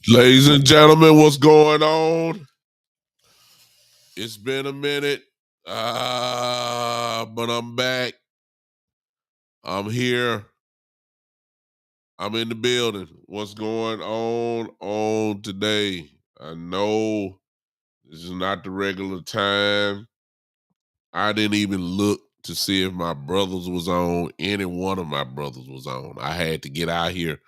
Ladies and gentlemen, what's going on? It's been a minute, but I'm back. I'm here. I'm in the building. What's going on today? I know this is not the regular time. I didn't even look to see if my brothers was on. Any one of my brothers was on. I had to get out here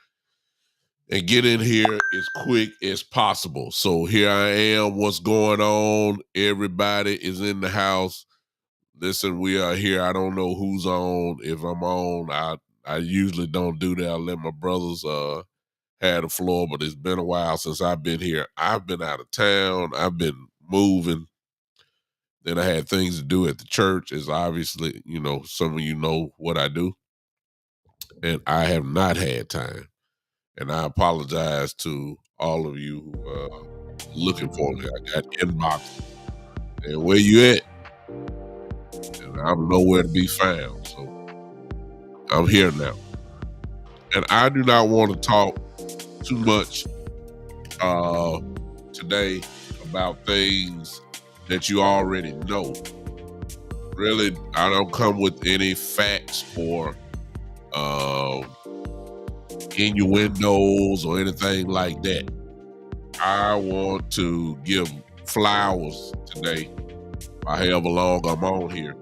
and get in here as quick as possible. So here I am. What's going on? Everybody is in the house. Listen, we are here. I don't know who's on. If I'm on, I usually don't do that. I let my brothers have the floor, but it's been a while since I've been here. I've been out of town. I've been moving. Then I had things to do at the church, as obviously, some of you know what I do. And I have not had time. And I apologize to all of you who are looking for me. I got inbox. And where you at? And I'm nowhere to be found. So I'm here now. And I do not want to talk too much today about things that you already know. Really, I don't come with any facts or innuendos or anything like that. I want to give flowers today, however long I'm on here.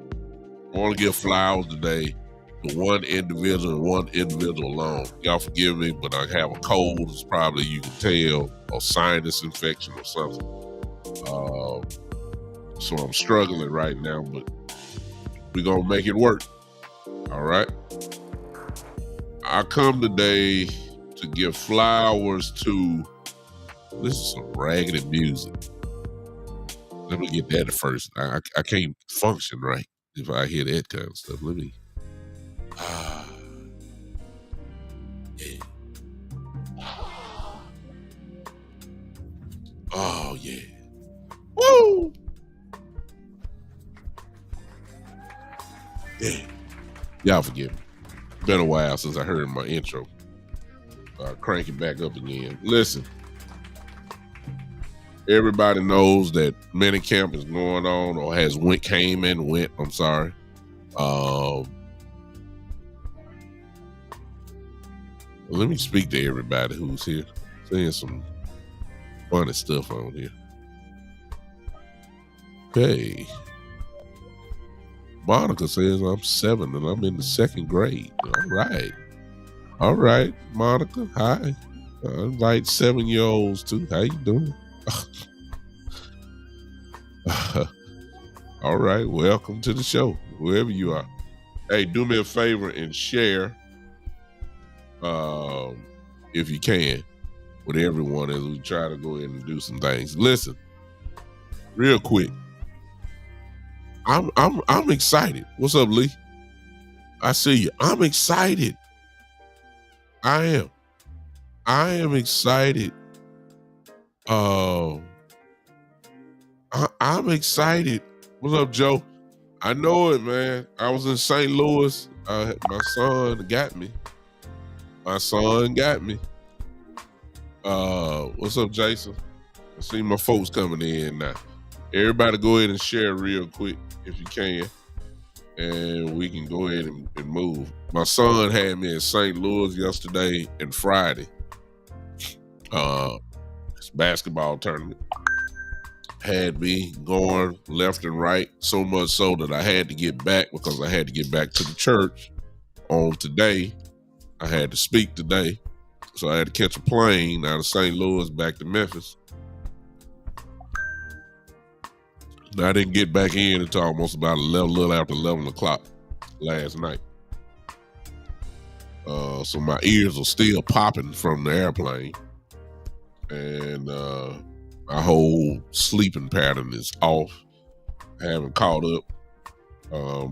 I want to give flowers today to one individual and one individual alone. Y'all forgive me, but I have a cold. It's probably, you can tell, a sinus infection or something. So I'm struggling right now, but we're going to make it work. All right? I come today to give flowers to, this is some raggedy music. Let me get that first. I can't function right if I hear that kind of stuff. Let me Ah, yeah. Oh, yeah. Woo! Yeah. Y'all forgive me. Been a while since I heard my intro. Crank it back up again. Listen, everybody knows that minicamp is going on or has went. I'm sorry. Let me speak to everybody who's here. Saying some funny stuff on here. Okay. Monica says I'm 7 and I'm in the 2nd grade. All right, Monica. Hi. I invite 7-year-olds too. How you doing? All right. Welcome to the show, whoever you are. Hey, do me a favor and share, if you can, with everyone as we try to go ahead and do some things. Listen, real quick. I'm excited. What's up, Lee? I see you. I'm excited. I am excited. I'm excited. What's up, Joe? I know it, man. I was in St. Louis. My son got me. What's up, Jason? I see my folks coming in now. Everybody go ahead and share real quick if you can. And we can go ahead and move. My son had me in St. Louis yesterday and Friday. It's basketball tournament. Had me going left and right, so much so that I had to get back because I had to get back to the church on today. I had to speak today. So I had to catch a plane out of St. Louis back to Memphis. And I didn't get back in until almost about a little after 11 o'clock last night. So my ears are still popping from the airplane. And my whole sleeping pattern is off. I haven't caught up.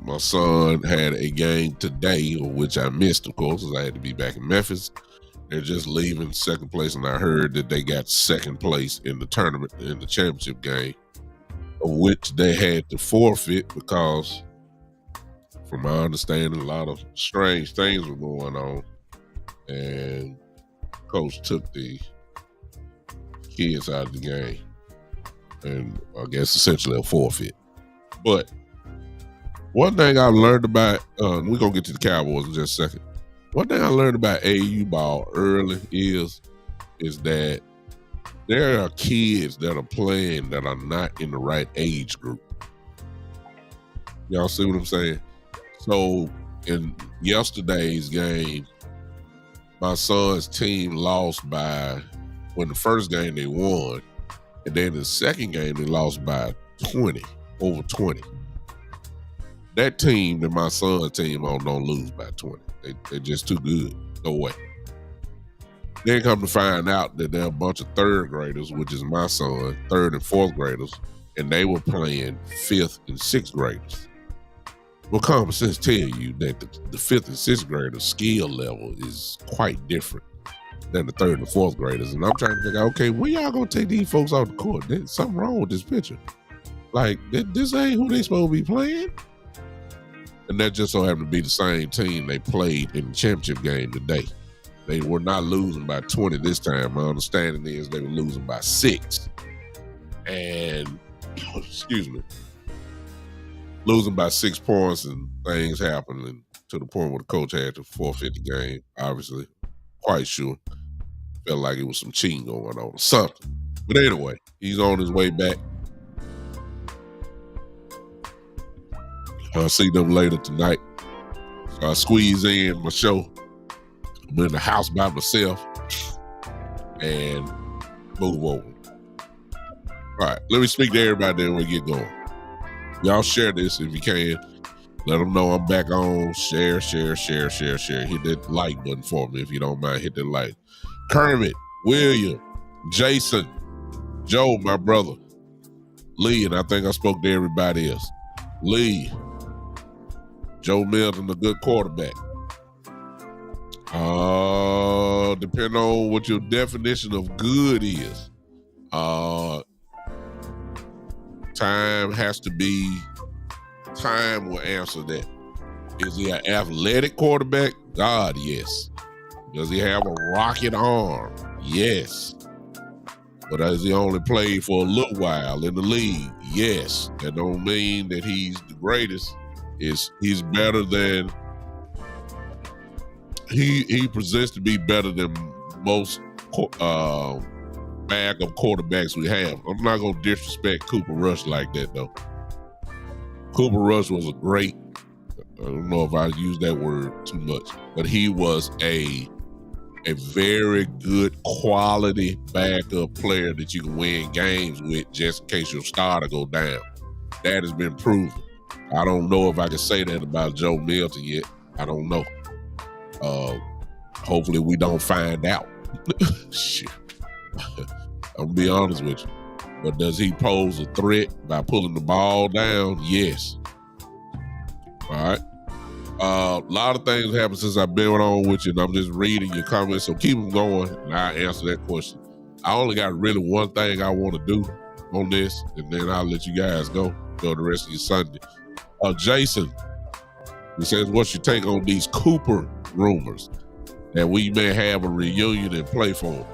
My son had a game today, which I missed, of course, because I had to be back in Memphis. They're just leaving 2nd place, and I heard that they got 2nd place in the tournament, in the championship game, of which they had to forfeit because, from my understanding, a lot of strange things were going on, and coach took the kids out of the game, and I guess essentially a forfeit. But one thing I learned about, we're going to get to the Cowboys in just a second. One thing I learned about AAU ball early is that there are kids that are playing that are not in the right age group. Y'all see what I'm saying? So in yesterday's game, my son's team lost by, when the first game they won, and then the second game they lost by 20, over 20. That team that my son's team on don't lose by 20. They're just too good. No way. Then come to find out that there are a bunch of 3rd graders, which is my son, 3rd and 4th graders, and they were playing 5th and 6th graders. Well, common sense tell you that the 5th and 6th graders' skill level is quite different than the 3rd and 4th graders. And I'm trying to figure out, okay, when y'all gonna take these folks off the court? There's something wrong with this picture. Like, this ain't who they supposed to be playing. And that just so happened to be the same team they played in the championship game today. They were not losing by 20 this time. My understanding is they were losing by 6. And, excuse me, losing by 6 points, and things happened, and to the point where the coach had to forfeit the game, obviously. Quite sure. Felt like it was some cheating going on or something. But anyway, he's on his way back. I'll see them later tonight. So I squeeze in my show. I'm in the house by myself and move over. All right, let me speak to everybody then we get going. Y'all share this if you can. Let them know I'm back on. Share. Hit that like button for me if you don't mind. Hit that like. Kermit, William, Jason, Joe, my brother, Lee, and I think I spoke to everybody else. Lee, Joe Milton, a good quarterback. Depending on what your definition of good is. Time will answer that. Is he an athletic quarterback? God, yes. Does he have a rocket arm? Yes. But has he only played for a little while in the league? Yes. That don't mean that he's the greatest. He's better than he presents to be better than most bag of quarterbacks we have. I'm not gonna disrespect Cooper Rush like that though. Cooper Rush was a great, I don't know if I use that word too much, but he was a very good quality backup player that you can win games with just in case your starter go down. That has been proven. I don't know if I can say that about Joe Milton yet. I don't know. Hopefully we don't find out. Shit. I'm gonna be honest with you. But does he pose a threat by pulling the ball down? Yes. All right. A lot of things happened since I've been on with you, and I'm just reading your comments, so keep them going, and I'll answer that question. I only got really one thing I want to do on this, and then I'll let you guys go the rest of your Sunday. Jason, he says, what's your take on these Cooper rumors that we may have a reunion and play for him?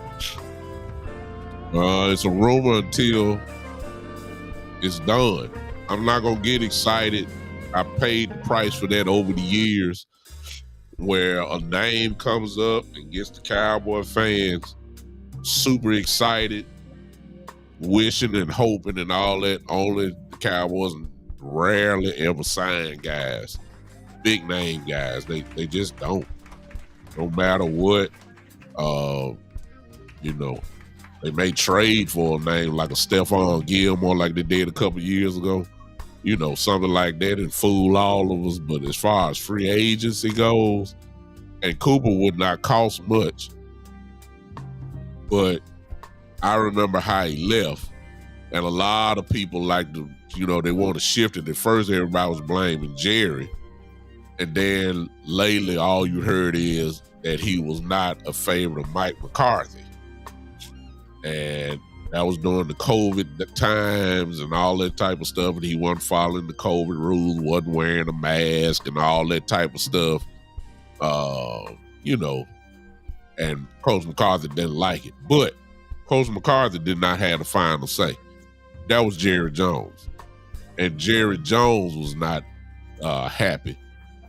It's a rumor until it's done. I'm not going to get excited. I paid the price for that over the years, where a name comes up and gets the Cowboy fans super excited, wishing and hoping and all that. Only the Cowboys rarely ever sign guys, big name guys. They just don't. No matter what, they may trade for a name like a Stephon Gilmore like they did a couple years ago. Something like that and fool all of us. But as far as free agency goes, and Cooper would not cost much, but I remember how he left, and a lot of people like to, they want to shift it. At first, everybody was blaming Jerry, and then lately, all you heard is that he was not a favorite of Mike McCarthy, and that was during the COVID times and all that type of stuff, and he wasn't following the COVID rules, wasn't wearing a mask and all that type of stuff, and Coach McCarthy didn't like it. But Coach McCarthy did not have the final say. That was Jerry Jones. And Jerry Jones was not happy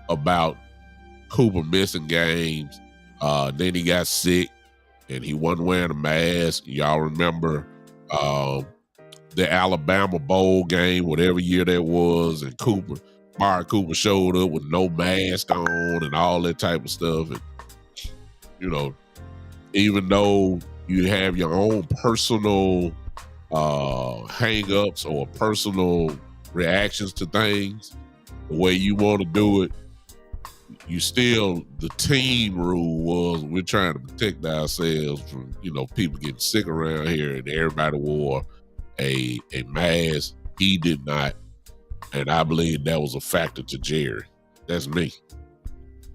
about Cooper missing games. Then he got sick, and he wasn't wearing a mask. Y'all remember the Alabama Bowl game, whatever year that was, and Mark Cooper showed up with no mask on and all that type of stuff. And, even though you have your own personal hang-ups or personal reactions to things, the way you want to do it, the team rule was we're trying to protect ourselves from, people getting sick around here, and everybody wore a mask. He did not. And I believe that was a factor to Jerry. That's me.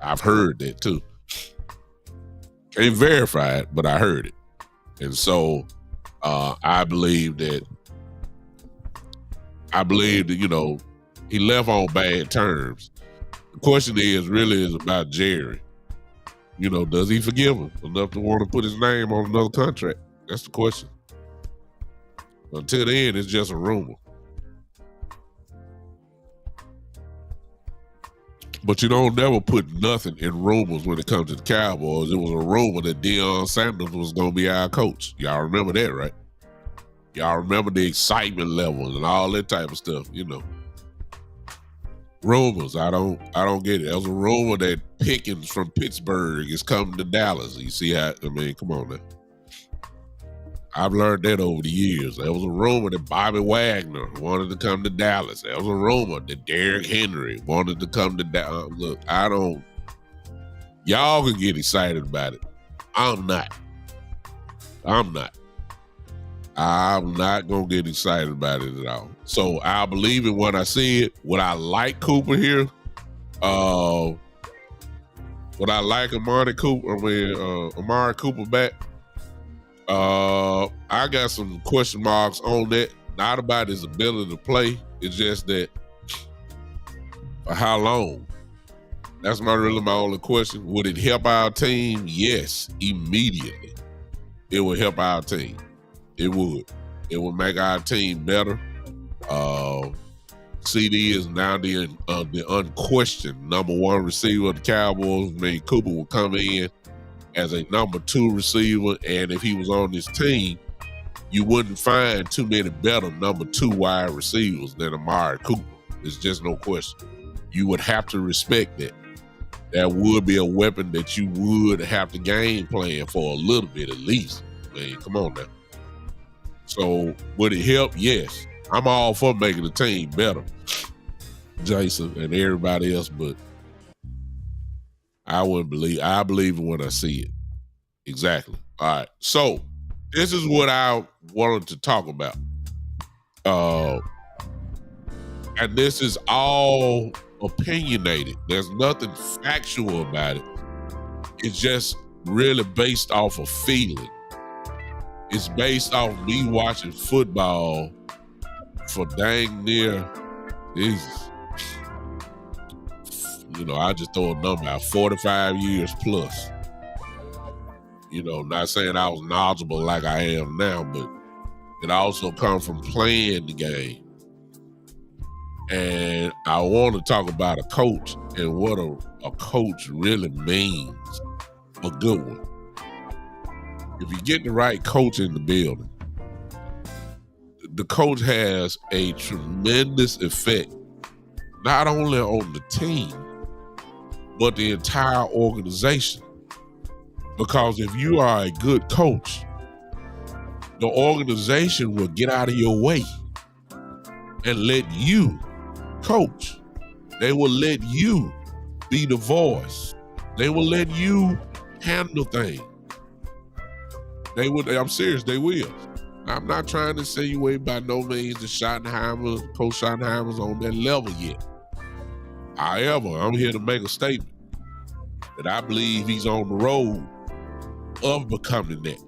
I've heard that too. Can't verify it, but I heard it. And so I believe that, he left on bad terms. The question is about Jerry. Does he forgive him enough to want to put his name on another contract? That's the question. Until then, it's just a rumor. But you don't never put nothing in rumors when it comes to the Cowboys. It was a rumor that Deion Sanders was going to be our coach. Y'all remember that, right? Y'all remember the excitement level and all that type of stuff, Rumors, I don't get it. There was a rumor that Pickens from Pittsburgh is coming to Dallas. You see how, come on now. I've learned that over the years. There was a rumor that Bobby Wagner wanted to come to Dallas. There was a rumor that Derrick Henry wanted to come to Dallas. Look, y'all can get excited about it. I'm not. I'm not going to get excited about it at all. So I'll believe it when I see it. Would I like Cooper here? Would I like Amari Cooper back? I got some question marks on that. Not about his ability to play. It's just that for how long? That's my only question. Would it help our team? Yes, immediately. It would help our team. It would. It would make our team better. CD is now the unquestioned number one receiver of the Cowboys. I mean, Cooper will come in as a number two receiver, and if he was on this team, you wouldn't find too many better number two wide receivers than Amari Cooper. There's just no question. You would have to respect that. That would be a weapon that you would have to game plan for a little bit at least. Man, come on now. So would it help? Yes. I'm all for making the team better, Jason and everybody else, but I believe it when I see it. Exactly. All right. So this is what I wanted to talk about. And this is all opinionated. There's nothing factual about it. It's just really based off of feeling. It's based off me watching football for dang near, Jesus. I just throw a number out, 45 years plus. Not saying I was knowledgeable like I am now, but it also comes from playing the game. And I want to talk about a coach and what a coach really means, a good one. If you get the right coach in the building, the coach has a tremendous effect, not only on the team, but the entire organization. Because if you are a good coach, the organization will get out of your way and let you coach. They will let you be the voice. They will let you handle things. I'm serious, they will. I'm not trying to insinuate by no means that Coach Schottenheimer's on that level yet. However, I'm here to make a statement that I believe he's on the road of becoming that.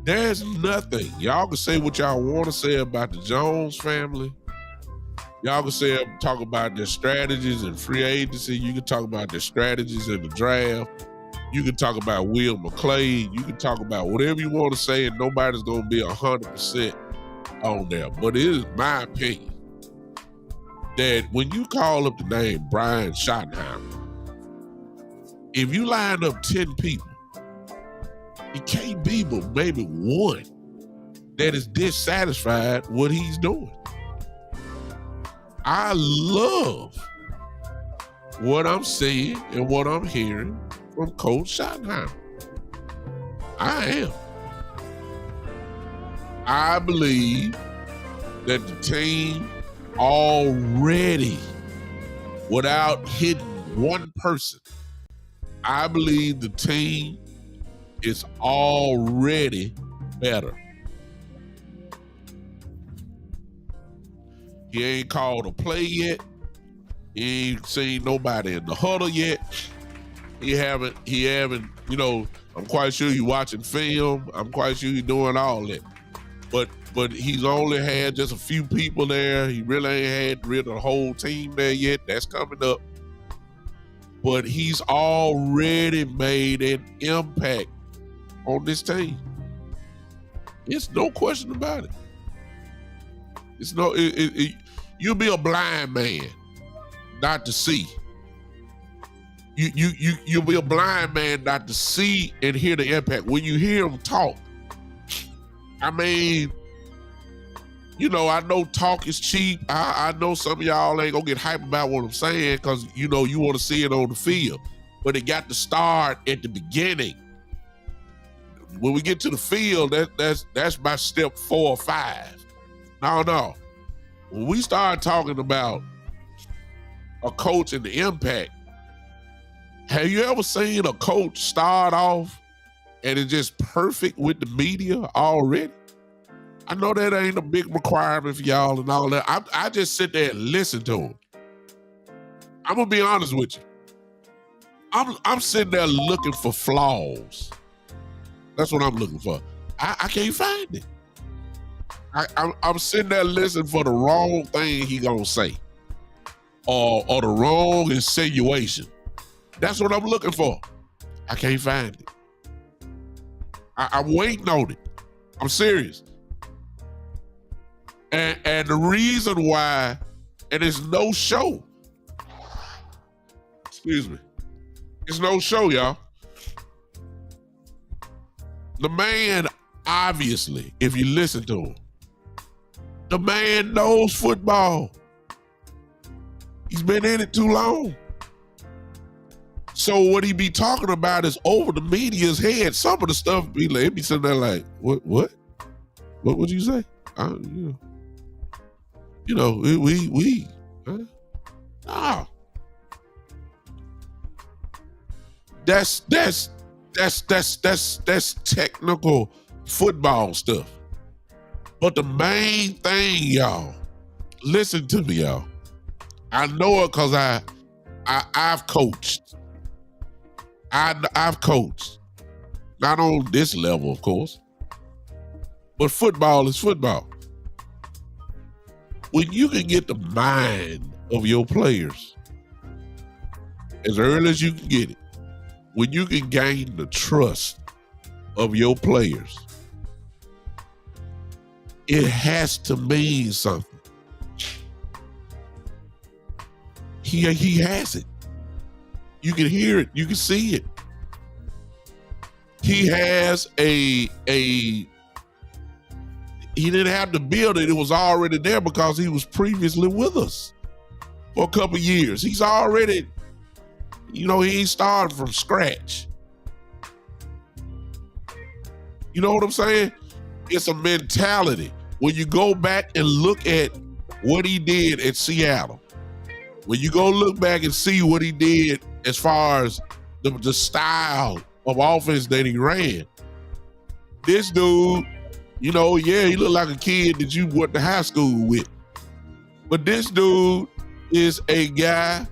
There's nothing. Y'all can say what y'all want to say about the Jones family. Y'all can talk about their strategies in free agency. You can talk about their strategies in the draft. You can talk about Will McClay. You can talk about whatever you want to say, and nobody's going to be 100% on there. But it is my opinion that when you call up the name Brian Schottenhimer, if you line up 10 people, it can't be but maybe one that is dissatisfied with what he's doing. I love what I'm seeing and what I'm hearing from Coach Schottenheimer. I am. I believe that the team already, without hitting one person, I believe the team is already better. He ain't called a play yet. He ain't seen nobody in the huddle yet. He haven't, I'm quite sure he's watching film. I'm quite sure he's doing all that. But he's only had just a few people there. He really ain't had the whole team there yet. That's coming up. But he's already made an impact on this team. It's no question about it. You'll be a blind man not to see. You'll be a blind man not to see and hear the impact. When you hear him talk, I mean, I know talk is cheap. I know some of y'all ain't gonna get hype about what I'm saying because, you want to see it on the field. But it got to start at the beginning. When we get to the field, that's by step 4 or 5. No. When we start talking about a coach and the impact, have you ever seen a coach start off and it's just perfect with the media already? I know that ain't a big requirement for y'all and all that. I just sit there and listen to him. I'm going to be honest with you. I'm sitting there looking for flaws. That's what I'm looking for. I can't find it. I'm sitting there listening for the wrong thing he gonna say, or the wrong insinuation. That's what I'm looking for. I can't find it. I'm waiting on it. I'm serious. And the reason why, and it's no show. Excuse me. It's no show, y'all. The man, obviously, if you listen to him, the man knows football. He's been in it too long. So what he be talking about is over the media's head. Some of the stuff be sitting there like, what would you say? We no. That's technical football stuff. But the main thing, y'all, listen to me, y'all. I know it because I've coached. I've coached. Not on this level, of course. But football is football. When you can get the mind of your players as early as you can get it, when you can gain the trust of your players, it has to mean something. He has it. You can hear it. You can see it. He has he didn't have to build it. It was already there because he was previously with us for a couple of years. He's already, he ain't started from scratch. You know what I'm saying? It's a mentality. When you go back and look at what he did at Seattle, when you go look back and see what he did as far as the style of offense that he ran, this dude, he looked like a kid that you went to high school with. But this dude is a guy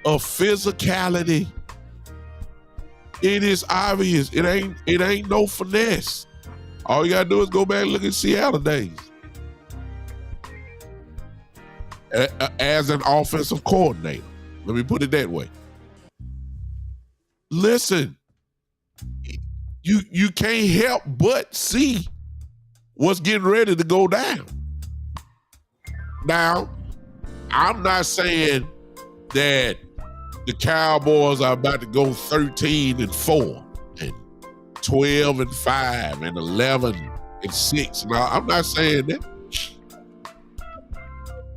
of physicality. It is obvious. It ain't no finesse. All you gotta do is go back and look at Seattle days. As an offensive coordinator. Let me put it that way. Listen, you can't help but see what's getting ready to go down. Now, I'm not saying that the Cowboys are about to go 13-4 and 12-5 and 11-6. No, I'm not saying that.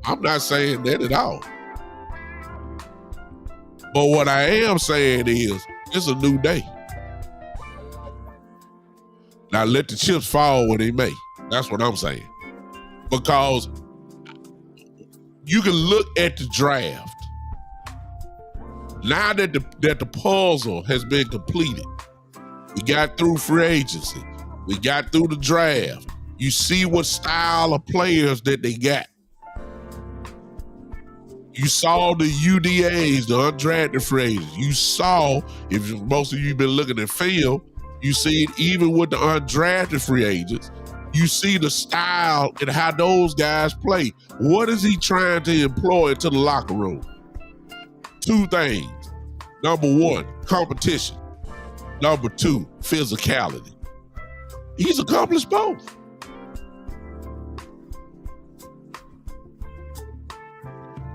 I'm not saying that at all. But what I am saying is, it's a new day. Now let the chips fall where they may. That's what I'm saying. Because you can look at the draft. Now that the puzzle has been completed, we got through free agency, we got through the draft. You see what style of players that they got. You saw the UDAs, the undrafted free agents. You saw, if most of you been looking at film, you see it even with the undrafted free agents. You see the style and how those guys play. What is he trying to employ into the locker room? Two things. Number one, competition. Number two, physicality. He's accomplished both.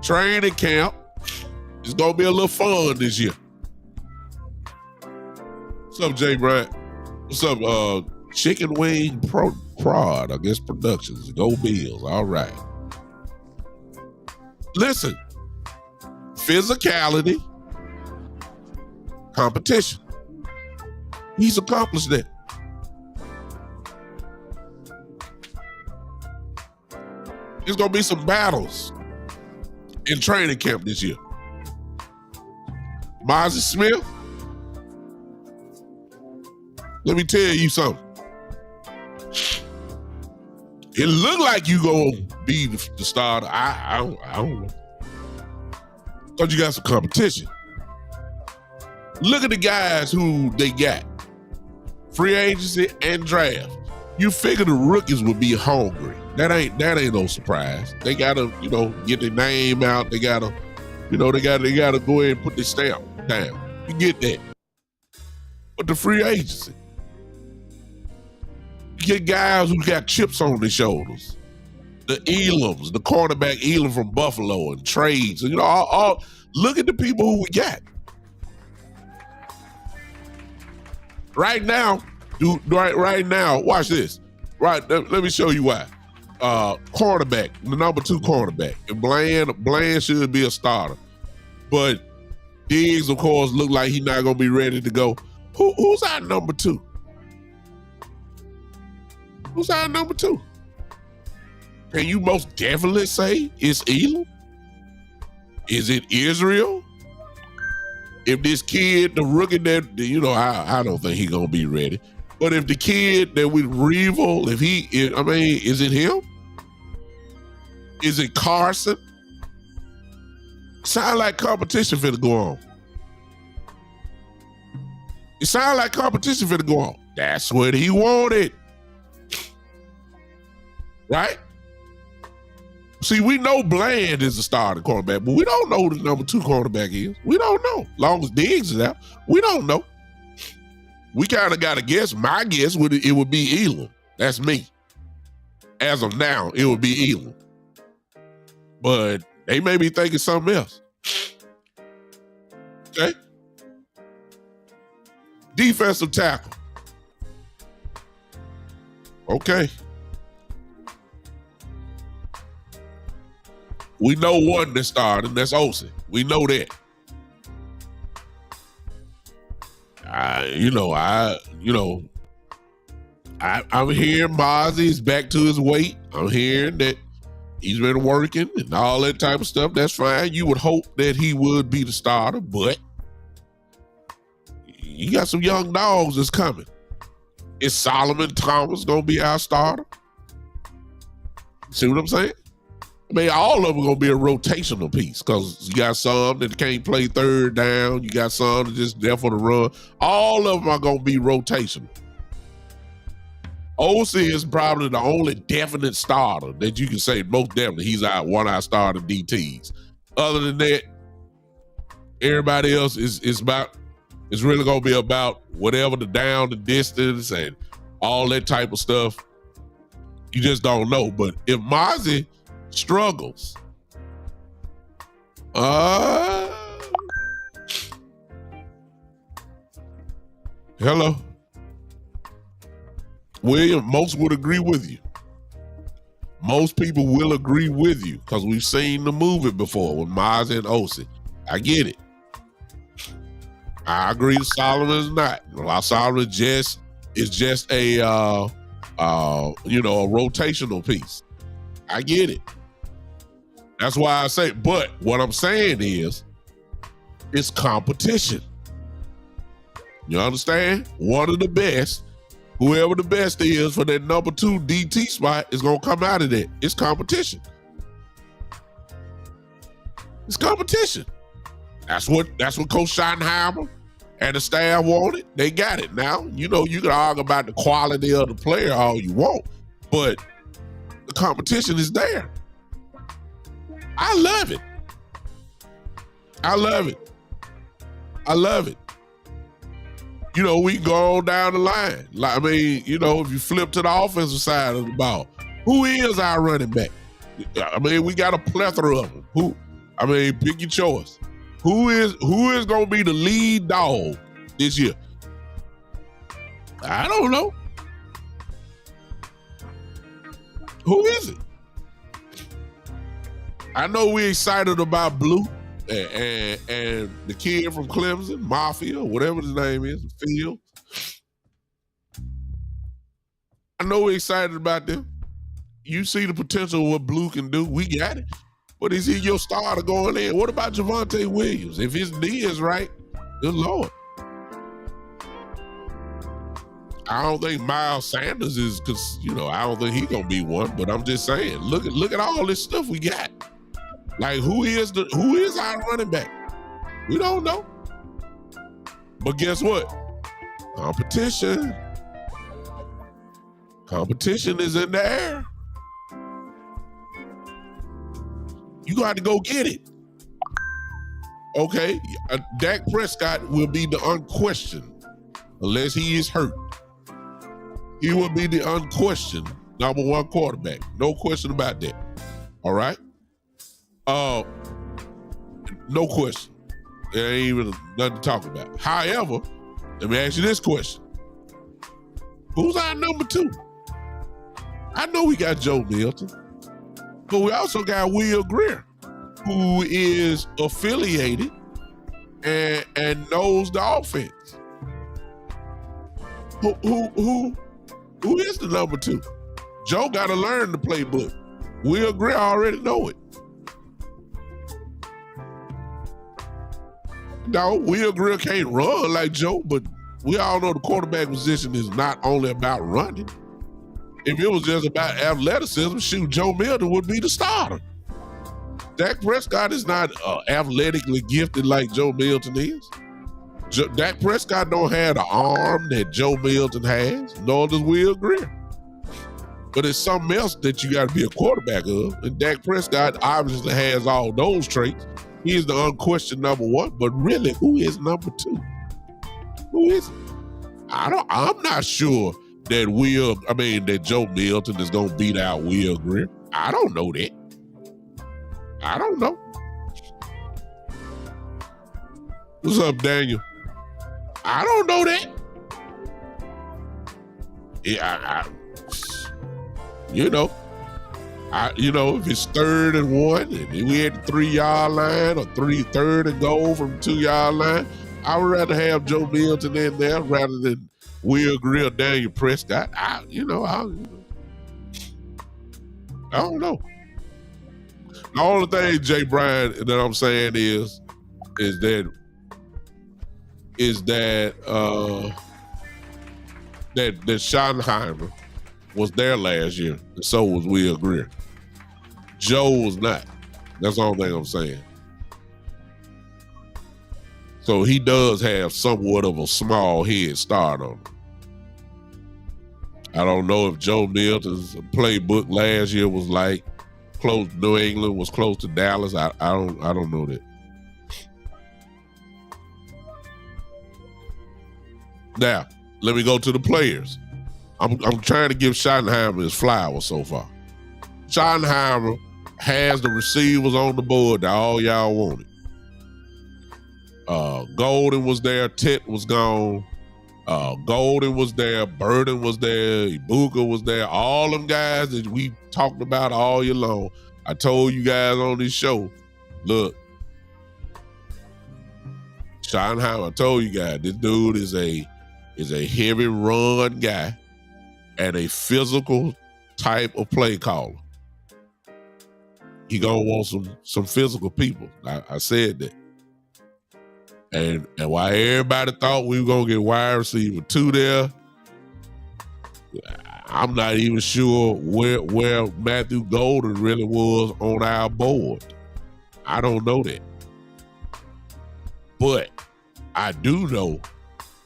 Training camp is going to be a little fun this year. What's up, Jay Bryant? What's up, Chicken Wing Prod, I guess, Productions. Go Bills. All right. Listen, physicality, competition. He's accomplished that. There's going to be some battles in training camp this year. Mozzie Smith, let me tell you something. It look like you gonna be the starter. I don't know. Because you got some competition. Look at the guys who they got. Free agency and draft. You figure the rookies would be hungry. That ain't no surprise. They gotta, get their name out. They gotta, they gotta go ahead and put their stamp down. You get that. But the free agency. You get guys who got chips on their shoulders. The Elams, the cornerback Elam from Buffalo and trades. All look at the people who we got. Right now, watch this. Right, let me show you why. Cornerback, the number 2 cornerback. And Bland should be a starter. But Diggs, of course, look like he's not going to be ready to go. Who's our number 2? Who's our number 2? Can you most definitely say it's Elam? Is it Israel? If this kid, the rookie that, I don't think he's going to be ready. But if the kid that we rival, is it him? Is it Carson? Sound like competition finna go on. It sound like competition finna go on. That's what he wanted. Right? See, we know Bland is the starting cornerback, but we don't know who the number 2 cornerback is. We don't know. Long as Diggs is out, we don't know. We kind of got to guess. My guess would be Elam. That's me. As of now, it would be Elam. But they may be thinking something else. Okay. Defensive tackle. Okay. We know one that started, and that's Olsen. We know that. I'm hearing Mozzie's back to his weight. I'm hearing that he's been working and all that type of stuff. That's fine. You would hope that he would be the starter, but you got some young dogs that's coming. Is Solomon Thomas going to be our starter? See what I'm saying? All of them are going to be a rotational piece because you got some that can't play third down. You got some that just there for the run. All of them are going to be rotational. Olsen is probably the only definite starter that you can say most definitely he's one of our starter DTs. Other than that, everybody else is really going to be about whatever the down, the distance, and all that type of stuff. You just don't know. But if Mozzie struggles, hello, William, most would agree with you. Most people will agree with you because we've seen the movie before with Mozzie and Olsen. I get it. I agree that Solomon is not. Solomon is just a rotational piece. I get it. That's why I say, but what I'm saying is, it's competition. You understand? One of the best, whoever the best is for that number 2 DT spot is gonna come out of that. It's competition. It's competition. That's what Coach Schottenheimer and the staff wanted. They got it. Now, you can argue about the quality of the player all you want, but the competition is there. I love it. I love it. I love it. We go down the line. If you flip to the offensive side of the ball, who is our running back? We got a plethora of them. Pick your choice. Who is going to be the lead dog this year? I don't know. Who is it? I know we're excited about Blue and the kid from Clemson, Mafia, whatever his name is, Field. I know we're excited about them. You see the potential of what Blue can do. We got it. But is he your starter going in? What about Javonte Williams? If his knee is right, good Lord. I don't think Miles Sanders is, because I don't think he's gonna be one. But I'm just saying, look at all this stuff we got. Like who is our running back? We don't know. But guess what? Competition is in the air. You got to go get it. Okay, Dak Prescott will be the unquestioned, unless he is hurt. He will be the unquestioned number one quarterback. No question about that. All right? No question. There ain't even nothing to talk about. However, let me ask you this question. Who's our number two? I know we got Joe Milton, but we also got Will Grier, who is affiliated and knows the offense. Who is the number two? Joe got to learn the playbook. Will Grier already know it. No, Will Grier can't run like Joe, but we all know the quarterback position is not only about running. If it was just about athleticism, shoot, Joe Milton would be the starter. Dak Prescott is not athletically gifted like Joe Milton is. Dak Prescott don't have the arm that Joe Milton has, nor does Will Grier. But it's something else that you got to be a quarterback of. And Dak Prescott obviously has all those traits. He is the unquestioned number one, but really, who is number two? Who is it? I'm not sure that Joe Milton is gonna beat out Will Grier. I don't know that. I don't know. What's up, Daniel? I don't know that. Yeah, if it's 3rd and 1 and we at the 3-yard line or 3rd and goal from 2-yard line, I would rather have Joe Milton in there rather than Will Grier, Daniel Prescott. I don't know. The only thing, Jay Brian, that I'm saying is that Schottenheimer was there last year, and so was Will Grier. Joe was not. That's the only thing I'm saying. So he does have somewhat of a small head start on him. I don't know if Joe Milton's playbook last year was like close to New England, was close to Dallas. I don't know that. Now, let me go to the players. I'm trying to give Schottenheimer his flowers so far. Schottenheimer has the receivers on the board that all y'all wanted. Golden was there, Tet was gone. Golden was there, Burden was there, Ibuka was there. All them guys that we talked about all year long. I told you guys on this show, look, Schottenheimer, I told you guys, this dude is a heavy run guy and a physical type of play caller. He gonna want some physical people. I said that. And while everybody thought we were gonna get wide receiver 2 there, I'm not even sure where Matthew Golden really was on our board. I don't know that. But I do know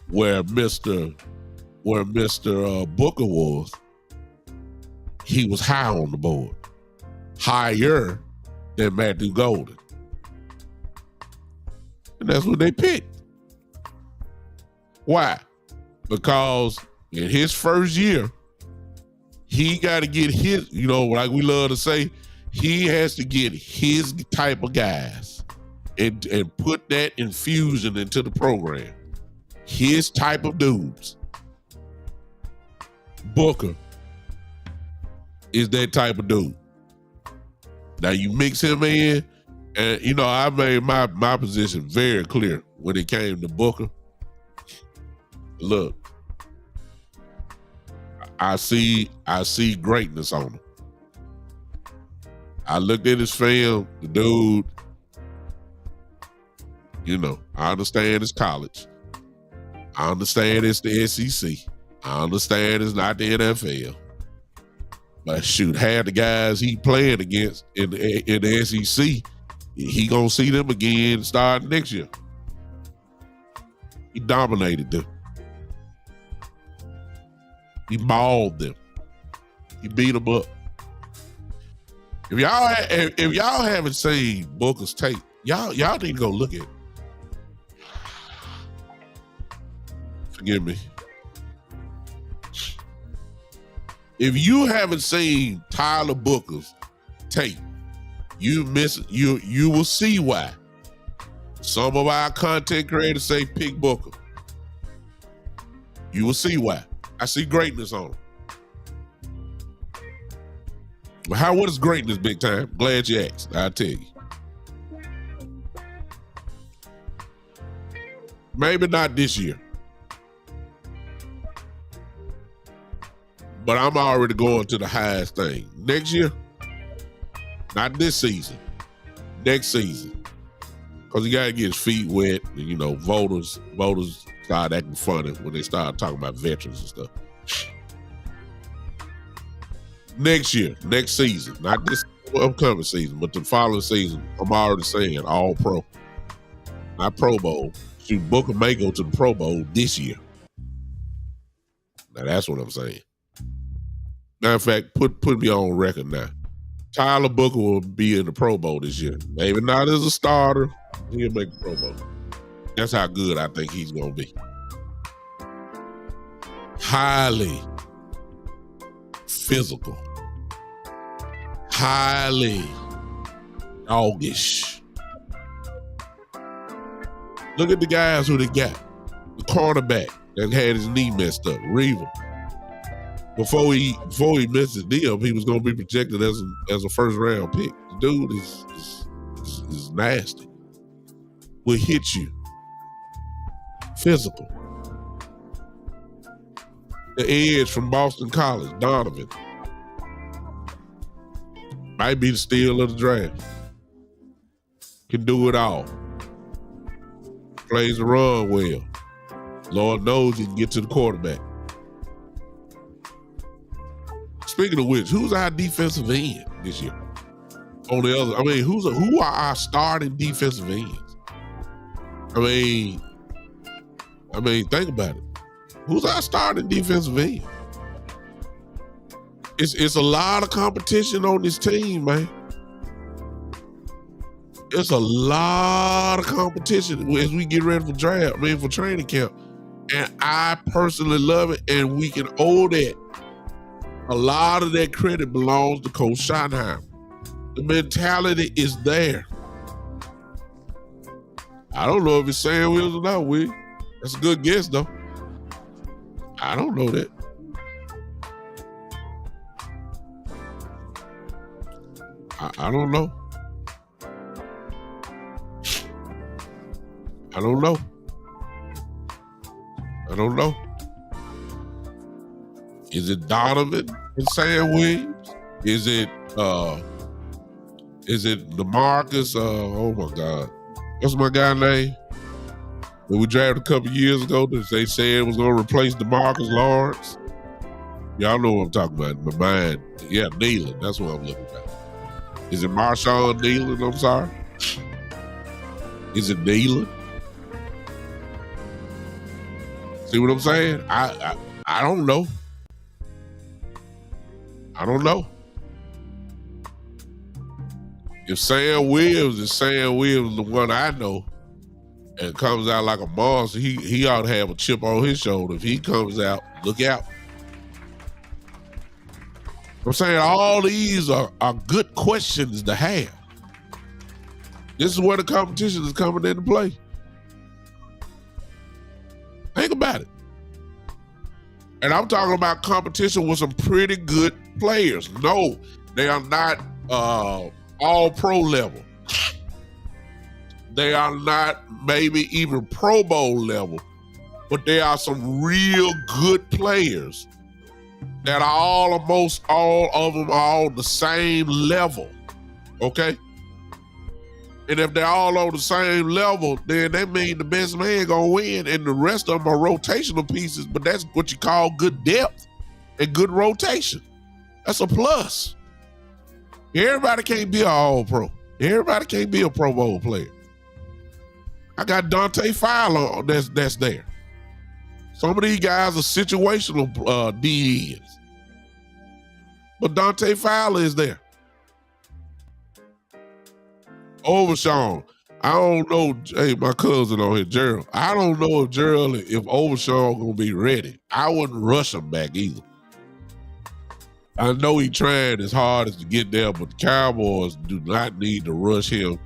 where Mr. Booker was. He was high on the board. Higher than Matthew Golden. And that's what they picked. Why? Because in his first year, he got to get his, like we love to say, he has to get his type of guys and put that infusion into the program. His type of dudes. Booker is that type of dude. Now you mix him in, and I made my position very clear when it came to Booker. Look, I see greatness on him. I looked at his film, the dude, I understand it's college. I understand it's the SEC. I understand it's not the NFL. But shoot, half the guys he playing against in the SEC, he gonna see them again starting next year. He dominated them. He mauled them. He beat them up. If y'all haven't seen Booker's tape, y'all need to go look at it. Forgive me. If you haven't seen Tyler Booker's tape, you will see why. Some of our content creators say pick Booker. You will see why. I see greatness on him. But what is greatness, big time? Glad you asked. I'll tell you. Maybe not this year. But I'm already going to the highest thing. Next year, not this season, next season. Because he got to get his feet wet. And, voters start acting funny when they start talking about veterans and stuff. Next year, next season, not this upcoming season, but the following season, I'm already saying all pro. Not Pro Bowl. Shoot, Booker may go to the Pro Bowl this year. Now that's what I'm saying. Matter of fact, put me on record now. Tyler Booker will be in the Pro Bowl this year. Maybe not as a starter. He'll make the Pro Bowl. That's how good I think he's going to be. Highly physical. Highly doggish. Look at the guys who they got. The cornerback that had his knee messed up, Reaver. Before he missed his deal, he was going to be projected as a first round pick. The dude is nasty. Will hit you. Physical. The edge from Boston College, Donovan. Might be the steal of the draft. Can do it all. Plays the run well. Lord knows he can get to the quarterback. Speaking of which, who's our defensive end this year? On the other, who are our starting defensive ends? I mean, think about it. Who's our starting defensive end? It's a lot of competition on this team, man. It's a lot of competition as we get ready for training camp. And I personally love it, and we can owe that. A lot of that credit belongs to Coach Schottenheimer. The mentality is there. I don't know if it's Sam Wills or not, Will. That's a good guess, though. I don't know that. I don't know. I don't know. I don't know. Is it Donovan and Sam Williams? Is it DeMarcus? Oh my God. What's my guy name? That we drafted a couple years ago that they said was going to replace DeMarcus Lawrence. Y'all know what I'm talking about. My mind. Yeah, Nealon. That's what I'm looking at. Is it Marshawn Nealon? I'm sorry. Is it Nealon? See what I'm saying? I don't know. I don't know. If Sam Williams is Sam Williams, the one I know, and comes out like a monster, he ought to have a chip on his shoulder. If he comes out, look out. I'm saying all these are good questions to have. This is where the competition is coming into play. Think about it. And I'm talking about competition with some pretty good players. No, they are not all pro level. They are not maybe even Pro Bowl level, but they are some real good players that are almost all of them are on the same level. Okay? And if they're all on the same level, then that means the best man gonna win, and the rest of them are rotational pieces, but that's what you call good depth and good rotation. That's a plus. Everybody can't be an all-pro. Everybody can't be a Pro Bowl player. I got Dante Fowler that's there. Some of these guys are situational DEs. But Dante Fowler is there. Overshawn. I don't know. Hey, my cousin on here, Gerald. I don't know if Overshawn gonna be ready. I wouldn't rush him back either. I know he trying as hard as to get there, but the Cowboys do not need to rush him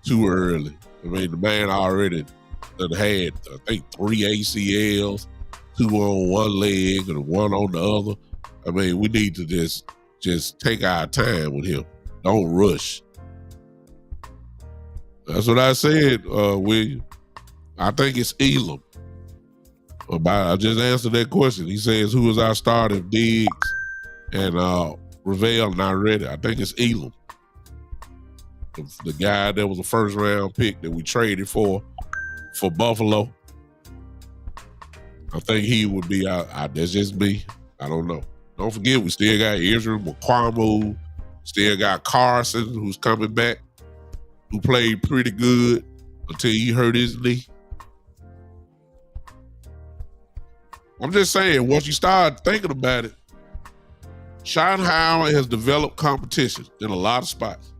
too early. I mean, the man already had, I think, 3 ACLs, 2 on one leg and 1 on the other. I mean, we need to just take our time with him. Don't rush. That's what I said, William. I think it's Elam. I just answered that question. He says, who is our starter if Diggs and Ravel not ready? I think it's Elam. The guy that was a first round pick that we traded for Buffalo. I think he would be out. That's just me. I don't know. Don't forget, we still got Israel McQuamu, still got Carson, who's coming back, who played pretty good until he hurt his knee. I'm just saying, once you start thinking about it, Schottenheimer has developed competition in a lot of spots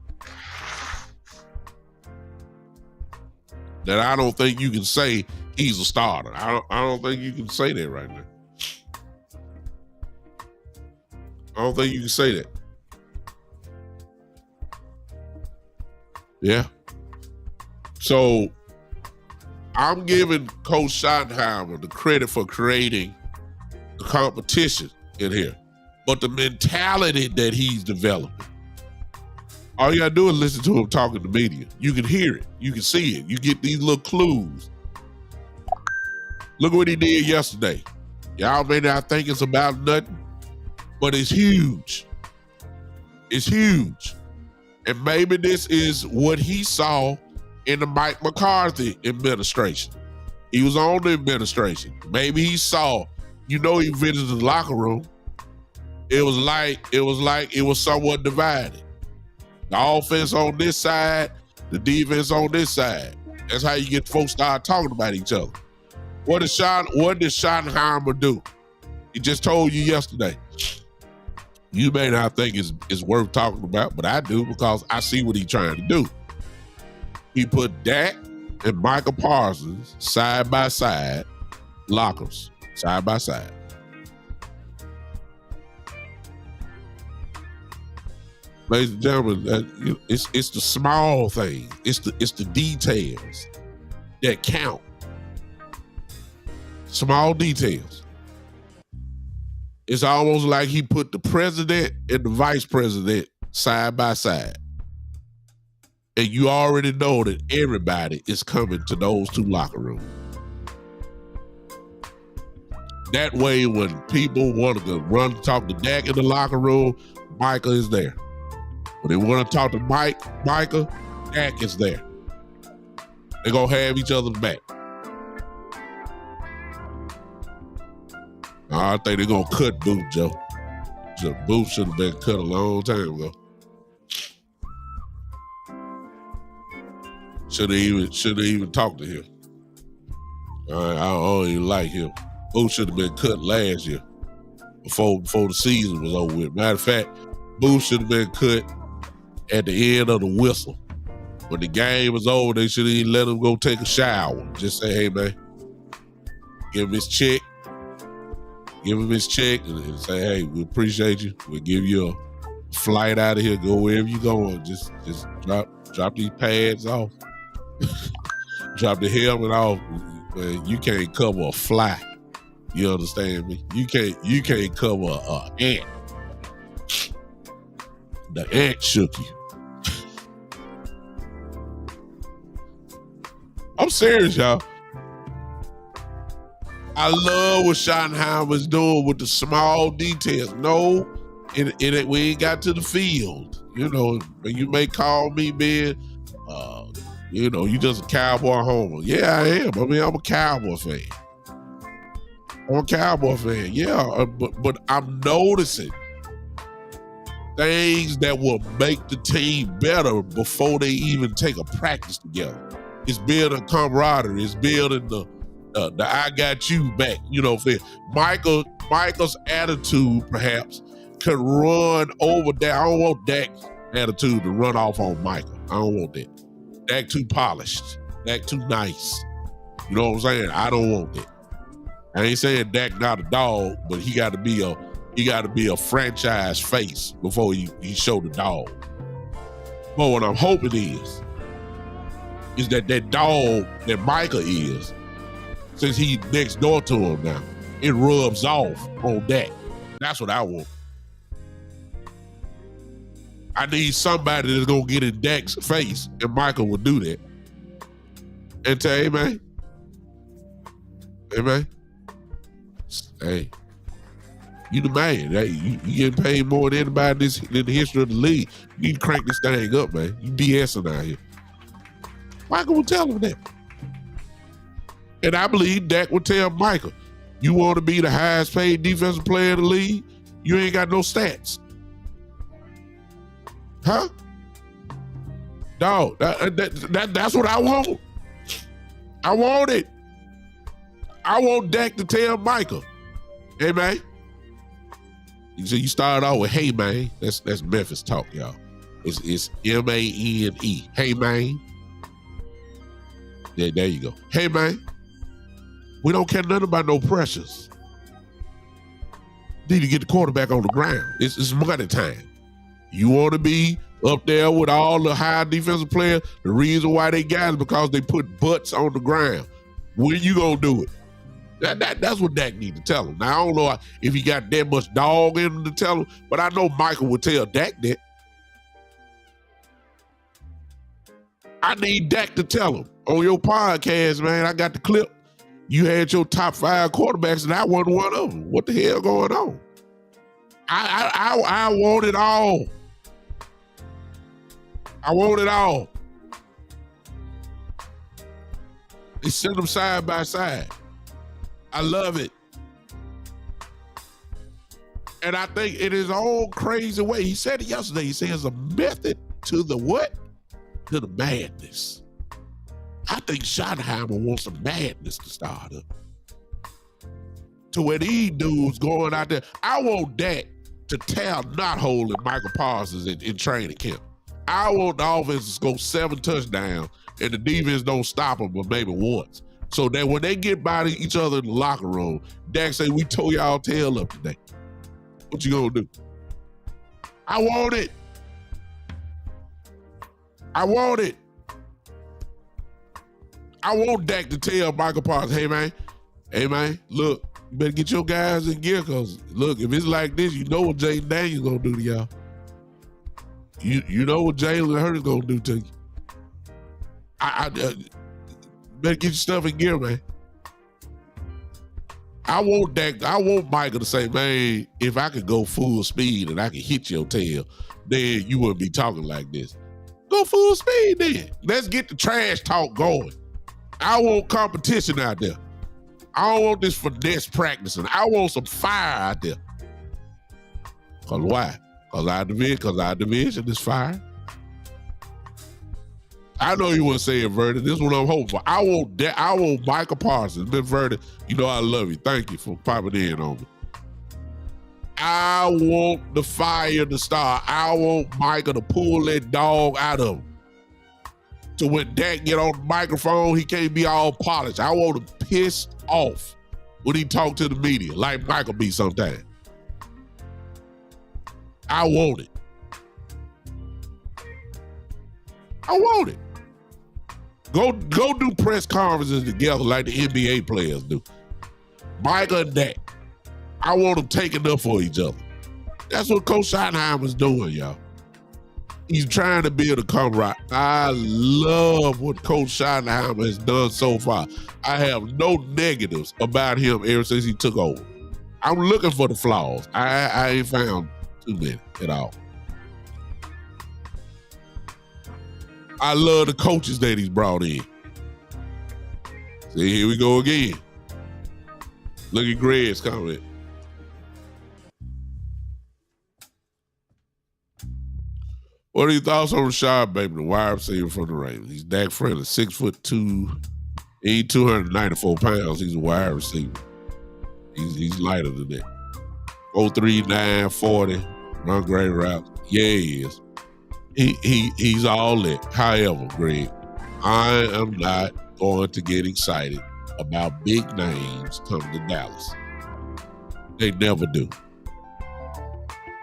that I don't think you can say he's a starter. I don't think you can say that right now. I don't think you can say that. Yeah. So I'm giving Coach Schottenheimer the credit for creating the competition in here. But the mentality that he's developing, all you gotta do is listen to him talking to media. You can hear it. You can see it. You get these little clues. Look what he did yesterday. Y'all may not think it's about nothing, but it's huge. It's huge. And maybe this is what he saw in the Mike McCarthy administration. He was on the administration. Maybe he saw, he visited the locker room. It was somewhat divided. The offense on this side, the defense on this side. That's how you get folks start talking about each other. What did Schottenheimer do? He just told you yesterday. You may not think it's worth talking about, but I do, because I see what he's trying to do. He put Dak and Michael Parsons side by side, lockers, side by side. Ladies and gentlemen, it's the small things. It's the details that count. Small details. It's almost like he put the president and the vice president side by side. And you already know that everybody is coming to those two locker rooms. That way, when people want to run to talk to Dak in the locker room, Micah is there. When they want to talk to Micah, Dak is there. They're going to have each other's back. I think they're going to cut Booth, Joe. Booth should have been cut a long time ago. Should have even talked to him. I don't even like him. Booth should have been cut last year before the season was over with. Matter of fact, Booth should have been cut at the end of the whistle. When the game was over, they should have even let him go take a shower. Just say, hey, man, give him his check. Give him his check and say, hey, we appreciate you. We'll give you a flight out of here. Go wherever you're going. Just drop these pads off. Drop the helmet off. Man, you can't cover a fly. You understand me? You can't cover an ant. The ant shook you. I'm serious, y'all. I love what Schottenheimer's doing with the small details. No, we ain't got to the field. You may call me being, you just a Cowboy homer. Yeah, I am. I mean, I'm a Cowboy fan. Yeah, but I'm noticing things that will make the team better before they even take a practice together. It's building camaraderie. It's building the I got you back. You know, for Michael's attitude perhaps could run over Dak. I don't want Dak's attitude to run off on Michael. I don't want that. Dak too polished. Dak too nice. You know what I'm saying? I don't want that. I ain't saying Dak not a dog, but he got to be a franchise face before he show the dog. But what I'm hoping is that dog that Michael is, since he next door to him now, it rubs off on Dak. That's what I want. I need somebody that's gonna get in Dak's face, and Michael will do that. And say, hey man, hey, you the man. Hey, you getting paid more than anybody in the history of the league. You need to crank this thing up, man. You BSing out here. Michael will tell him that. And I believe Dak will tell Michael, you want to be the highest paid defensive player in the league? You ain't got no stats. Huh? Dog, that's what I want. I want it. I want Dak to tell Michael, hey man. So you start off with hey man. That's Memphis talk, y'all. It's M-A-N-E. Hey man. Yeah, there you go. Hey man. We don't care nothing about no pressures. Need to get the quarterback on the ground. It's money time. You want to be up there with all the high defensive players. The reason why they got is because they put butts on the ground. When you gonna do it? That's what Dak need to tell him. Now I don't know if he got that much dog in him to tell him, but I know Michael would tell Dak that. I need Dak to tell him on your podcast, man. I got the clip. You had your top 5 quarterbacks, and I wasn't one of them. What the hell going on? I want it all. I want it all. They send them side by side. I love it. And I think in his own crazy way, he said it yesterday, he says a method to the what? To the madness. I think Schottenheimer wants some madness to start up. To where these dudes going out there. I want Dak to tear knothole in Michael Parsons in training camp. I want the offense to score 7 touchdowns and the defense don't stop them but maybe once. So that when they get by each other in the locker room, Dak say, we tore y'all tail up today. What you gonna do? I want it. I want it. I want Dak to tell Michael Parsons, hey man, look, you better get your guys in gear, because look, if it's like this, you know what Jaden Daniels gonna do to y'all. You know what Jalen Hurts gonna do to you. I better get your stuff in gear, man. I want Michael to say, man, if I could go full speed and I could hit your tail, then you wouldn't be talking like this. Go full speed then. Let's get the trash talk going. I want competition out there. I don't want this finesse practicing. I want some fire out there. Cause why? Cause our division is fire. I know you wouldn't say it, Verdi. This is what I'm hoping for. I want Michael Parsons. Miss Verdi, you know I love you. Thank you for popping in on me. I want the fire to start. I want Michael to pull that dog out of him. So when Dak get on the microphone, he can't be all polished. I want him pissed off when he talk to the media, like Michael be sometimes. I want it. I want it. Go do press conferences together like the NBA players do. Michael and Dak. I want them taking up for each other. That's what Coach Schottenheimer's doing, y'all. He's trying to build a camaraderie. I love what Coach Schottenheimer has done so far. I have no negatives about him ever since he took over. I'm looking for the flaws. I ain't found too many at all. I love the coaches that he's brought in. See, here we go again. Look at Greg's comment. What are your thoughts on Rashad Bateman, the wide receiver from the Ravens? He's Dak friendly, 6'2", he's 294 pounds. He's a wide receiver. He's lighter than that. 4'3", 940, run great routes. Yeah, he is. He's all that. However, Greg, I am not going to get excited about big names coming to Dallas. They never do.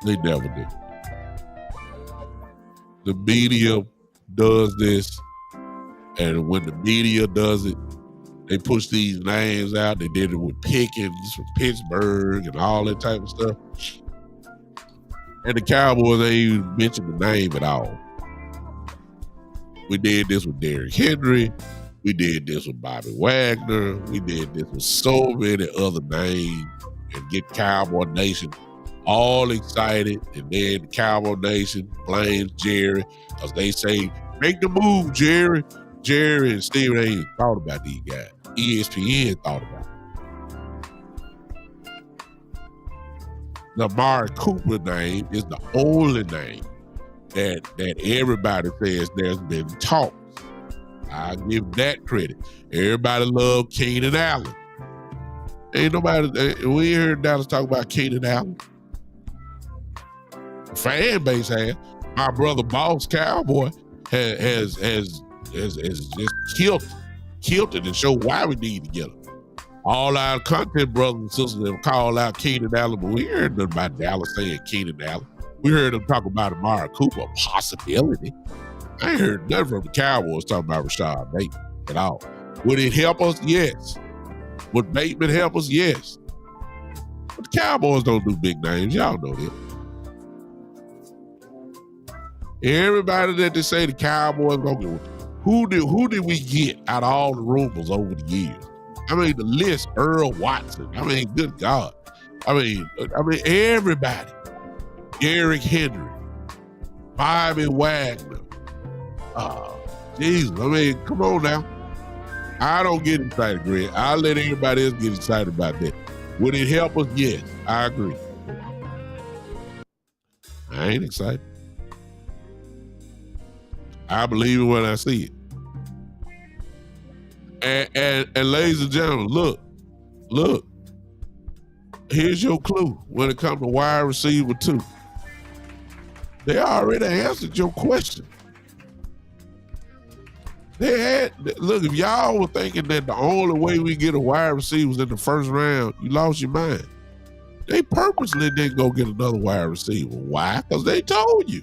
They never do. The media does this, and when the media does it, they push these names out. They did it with Pickens from Pittsburgh and all that type of stuff. And the Cowboys ain't even mentioned the name at all. We did this with Derrick Henry. We did this with Bobby Wagner. We did this with so many other names, and get Cowboy Nation all excited. And then the Cowboy Nation blames Jerry because they say, make the move, Jerry. Jerry and Steven ain't even thought about these guys. ESPN thought about it. The Amari Cooper name is the only name that everybody says there's been talks. I give that credit. Everybody love Keenan Allen. Ain't nobody, we ain't heard Dallas talk about Keenan Allen. The fan base has. My brother Boss Cowboy has just killed it and showed why we need to get him. All our content brothers and sisters have called out Keenan Allen, but we heard nothing about Dallas saying Keenan Allen. We heard them talk about Amari Cooper, a possibility. I ain't heard nothing from the Cowboys talking about Rashad Bateman at all. Would it help us? Yes. Would Bateman help us? Yes. But the Cowboys don't do big names. Y'all know that. Everybody that they say the Cowboys gonna get, who did we get out of all the rumors over the years? I mean, the list, Earl Watson. I mean, good God. I mean, everybody. Derrick Henry, Bobby Wagner. Jesus, I mean, come on now. I don't get excited, Greg. I'll let everybody else get excited about that. Would it help us? Yes, I agree. I ain't excited. I believe it when I see it. And ladies and gentlemen, look. Here's your clue when it comes to wide receiver 2. They already answered your question. Look, if y'all were thinking that the only way we get a wide receiver was in the first round, you lost your mind. They purposely didn't go get another wide receiver. Why? Because they told you.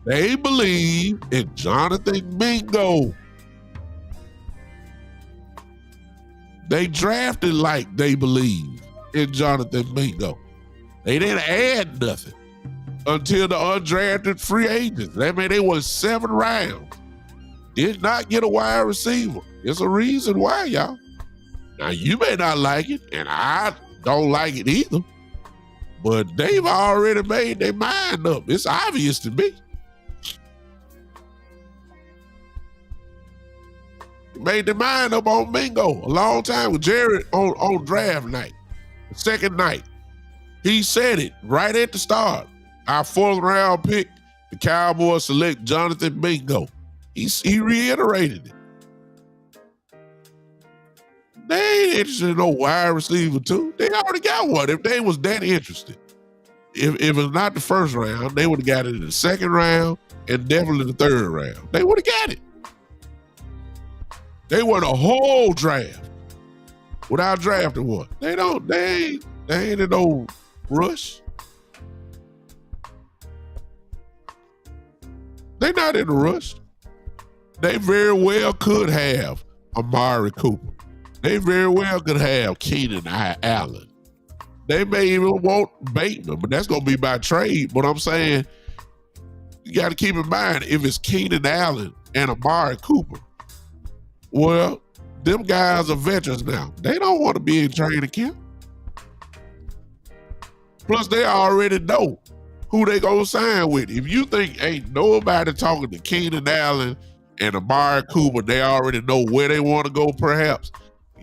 They believe in Jonathan Mingo. They drafted like they believe in Jonathan Mingo. They didn't add nothing until the undrafted free agents. That mean they went 7 rounds. Did not get a wide receiver. There's a reason why, y'all. Now, you may not like it, and I don't like it either, but they've already made their mind up. It's obvious to me. Made their mind up on Mingo a long time with Jared on draft night, the second night. He said it right at the start. Our 4th round pick, the Cowboys select Jonathan Mingo. He reiterated it. They ain't interested in no wide receiver 2. They already got one. If they was that interested, if it's not the first round, they would have got it in the 2nd round and definitely the 3rd round. They would have got it. They won a whole draft without drafting one. They ain't in no rush. They not in a rush. They very well could have Amari Cooper. They very well could have Keenan Allen. They may even want Bateman, but that's going to be by trade. But I'm saying, you got to keep in mind, if it's Keenan Allen and Amari Cooper, well, them guys are veterans now. They don't want to be in training camp. Plus, they already know who they going to sign with. If you think ain't nobody talking to Keenan Allen and Amari Cooper, they already know where they want to go perhaps,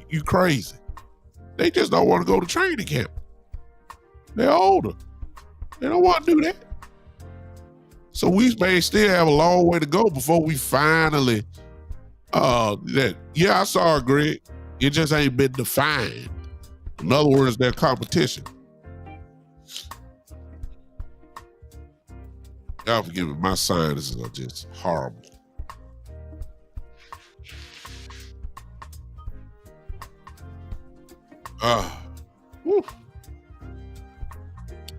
you crazy. They just don't want to go to training camp. They're older. They don't want to do that. So we may still have a long way to go before we finally, I saw it, Greg. It just ain't been defined. In other words, their competition. Y'all forgive me, my sinuses are just horrible.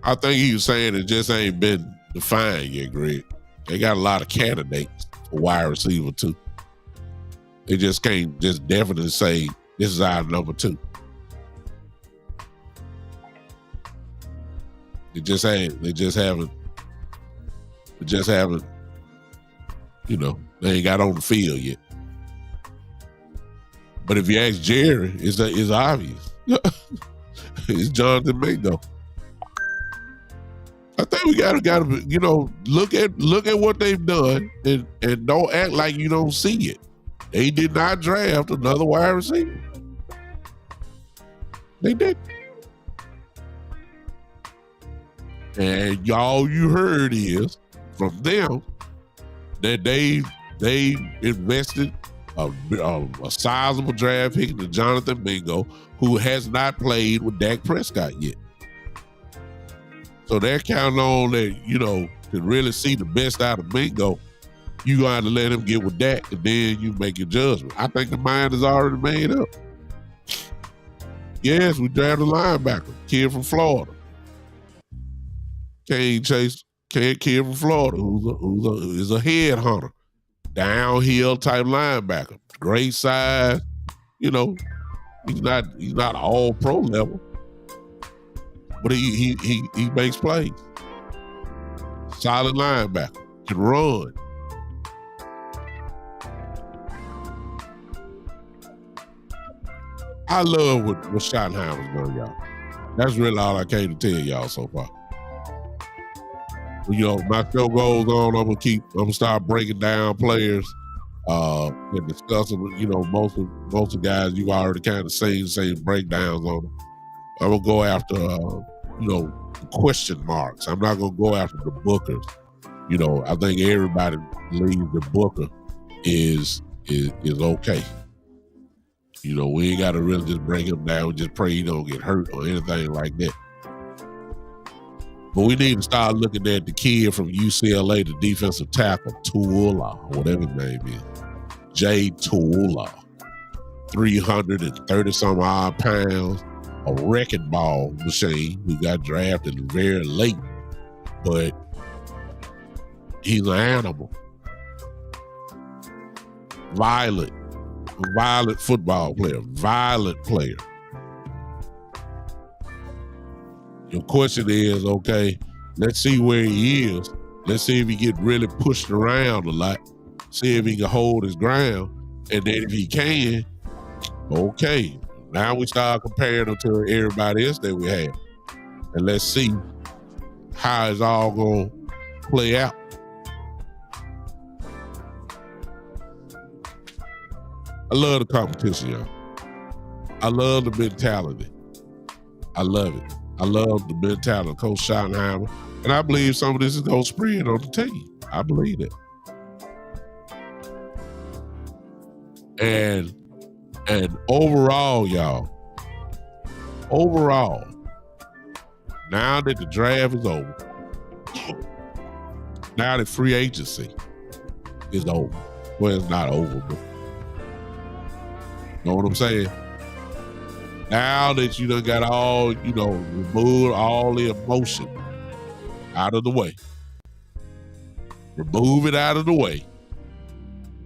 I think he was saying it just ain't been defined yet, Greg. They got a lot of candidates for wide receiver too. They just can't just definitely say this is our number 2. They just haven't, they ain't got on the field yet. But if you ask Jerry, it's obvious. It's Jonathan Mingo. I think we gotta look at what they've done and don't act like you don't see it. They did not draft another wide receiver. They did. And all you heard is from them that they invested a sizable draft pick into Jonathan Mingo, who has not played with Dak Prescott yet. So they're counting on that, to really see the best out of Mingo, you got to let him get with Dak, and then you make your judgment. I think the mind is already made up. Yes, we drafted a linebacker, kid from Florida. Kane Chase, kid from Florida, who's a headhunter, downhill type linebacker, great size. He's not all pro level, but he makes plays. Solid linebacker, can run. I love what Schottenheimer's doing, y'all. That's really all I came to tell y'all so far. My show goes on, I'm gonna start breaking down players and discussing, most of the guys you've already kind of seen breakdowns on them. I'm gonna go after question marks. I'm not gonna go after the Bookers. I think everybody believes the Booker is okay. We ain't got to really just break him down and just pray he don't get hurt or anything like that. But we need to start looking at the kid from UCLA, the defensive tackle, Tuula, whatever his name is. Jay Tuula. 330-some odd pounds, a wrecking ball machine who got drafted very late. But he's an animal. Violent football player, violent player. Your question is, okay, let's see where he is. Let's see if he get really pushed around a lot. See if he can hold his ground. And then if he can, okay, now we start comparing him to everybody else that we have. And let's see how it's all going to play out. I love the competition, y'all. I love the mentality. I love it. I love the mentality of Coach Schottenheimer. And I believe some of this is going to spread on the team. I believe it. And overall, y'all, now that the draft is over, now that free agency is over. Well, it's not over, but know what I'm saying? Now that you done got all, removed all the emotion out of the way. Remove it out of the way.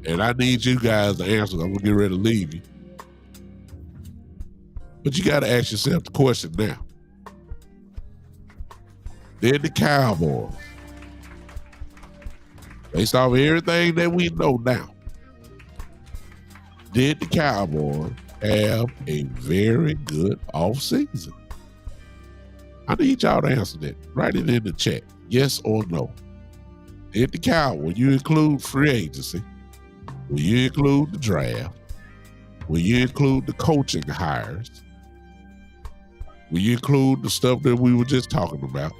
And I need you guys to answer. I'm going to get ready to leave you. But you got to ask yourself the question now. Did the Cowboys, based off everything that we know now, did the Cowboys have a very good offseason? I need y'all to answer that. Write it in the chat. Yes or no. Did the Cowboys, when you include free agency, will you include the draft? Will you include the coaching hires? Will you include the stuff that we were just talking about?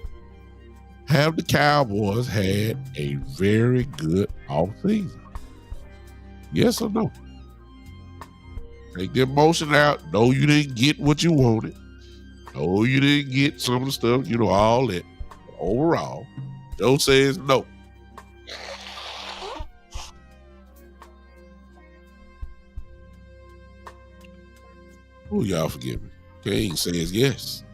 Have the Cowboys had a very good offseason? Yes or no? Take the emotion out. No, you didn't get what you wanted. No, you didn't get some of the stuff, all that. But overall, Joe says no. Oh, y'all forgive me. King says yes.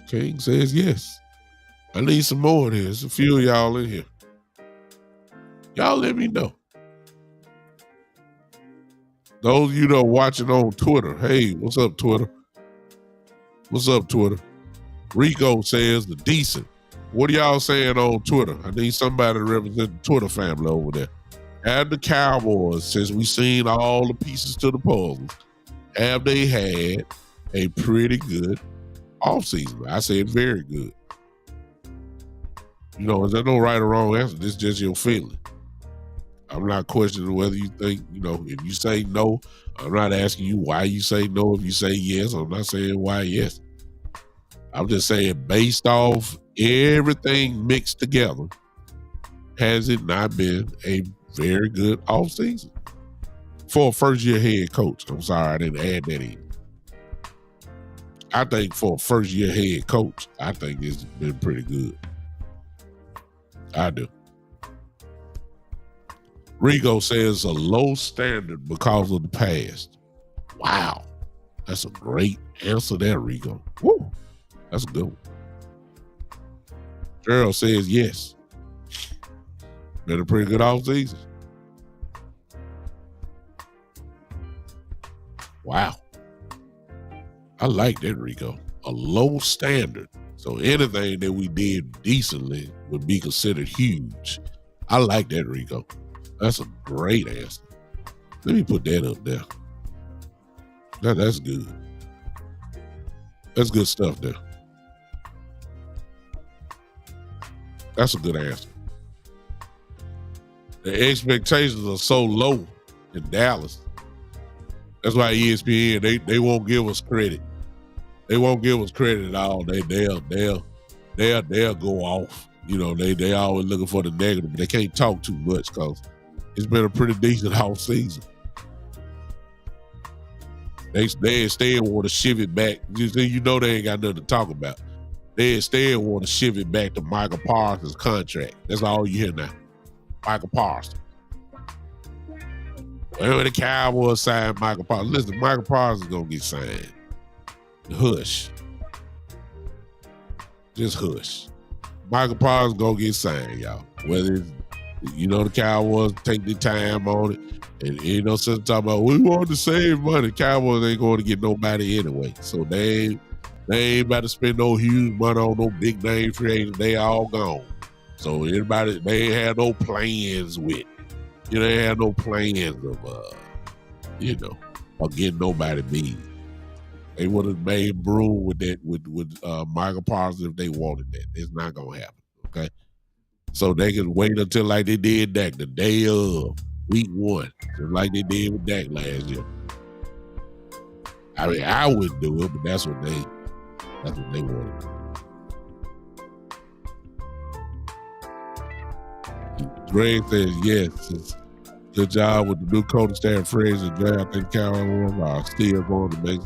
King says yes. I need some more in here. There's a few of y'all in here. Y'all let me know. Those of you that are watching on Twitter, hey, what's up, Twitter? What's up, Twitter? Rico says the decent. What are y'all saying on Twitter? I need somebody to represent the Twitter family over there. Have the Cowboys, since we've seen all the pieces to the puzzle, have they had a pretty good offseason? I said very good. Is there no right or wrong answer? This is just your feeling. I'm not questioning whether you think, if you say no, I'm not asking you why you say no. If you say yes, I'm not saying why yes. I'm just saying based off everything mixed together, has it not been a very good offseason for a first-year head coach? I'm sorry, I didn't add that in. I think for a first-year head coach, I think it's been pretty good. I do. Rigo says a low standard because of the past. Wow. That's a great answer there, Rigo. Woo. That's a good one. Gerald says yes. Been a pretty good offseason. Wow. I like that, Rico. A low standard. So anything that we did decently would be considered huge. I like that, Rico. That's a great answer. Let me put that up there. That's good. That's good stuff there. That's a good answer. The expectations are so low in Dallas. That's why ESPN, they won't give us credit. They won't give us credit at all. They'll go off. They always looking for the negative, but they can't talk too much because it's been a pretty decent off season. They instead want to shift it back. They ain't got nothing to talk about. They instead want to shift it back to Michael Parsons' contract. That's all you hear now. Michael Parsons. When the Cowboys signed Michael Parsons, listen, Michael Parsons is going to get signed. Hush. Just hush. Michael Parsons going to get signed, y'all. Whether it's, the Cowboys take their time on it. And, some talking about, we want to save money. Cowboys ain't going to get nobody anyway. So they ain't about to spend no huge money on no big name free agents. They all gone. So they ain't had no plans with. They had no plans of, of getting nobody big. They would have made broom with that with Michael Parsons if they wanted that. It's not gonna happen. Okay, so they can wait until like they did Dak the day of week 1, just like they did with Dak last year. I mean, I wouldn't do it, but that's what they wanted. Greg says yes. Good job with the new coaching staff, Fraser and Dre. I think Cowboys are still going to make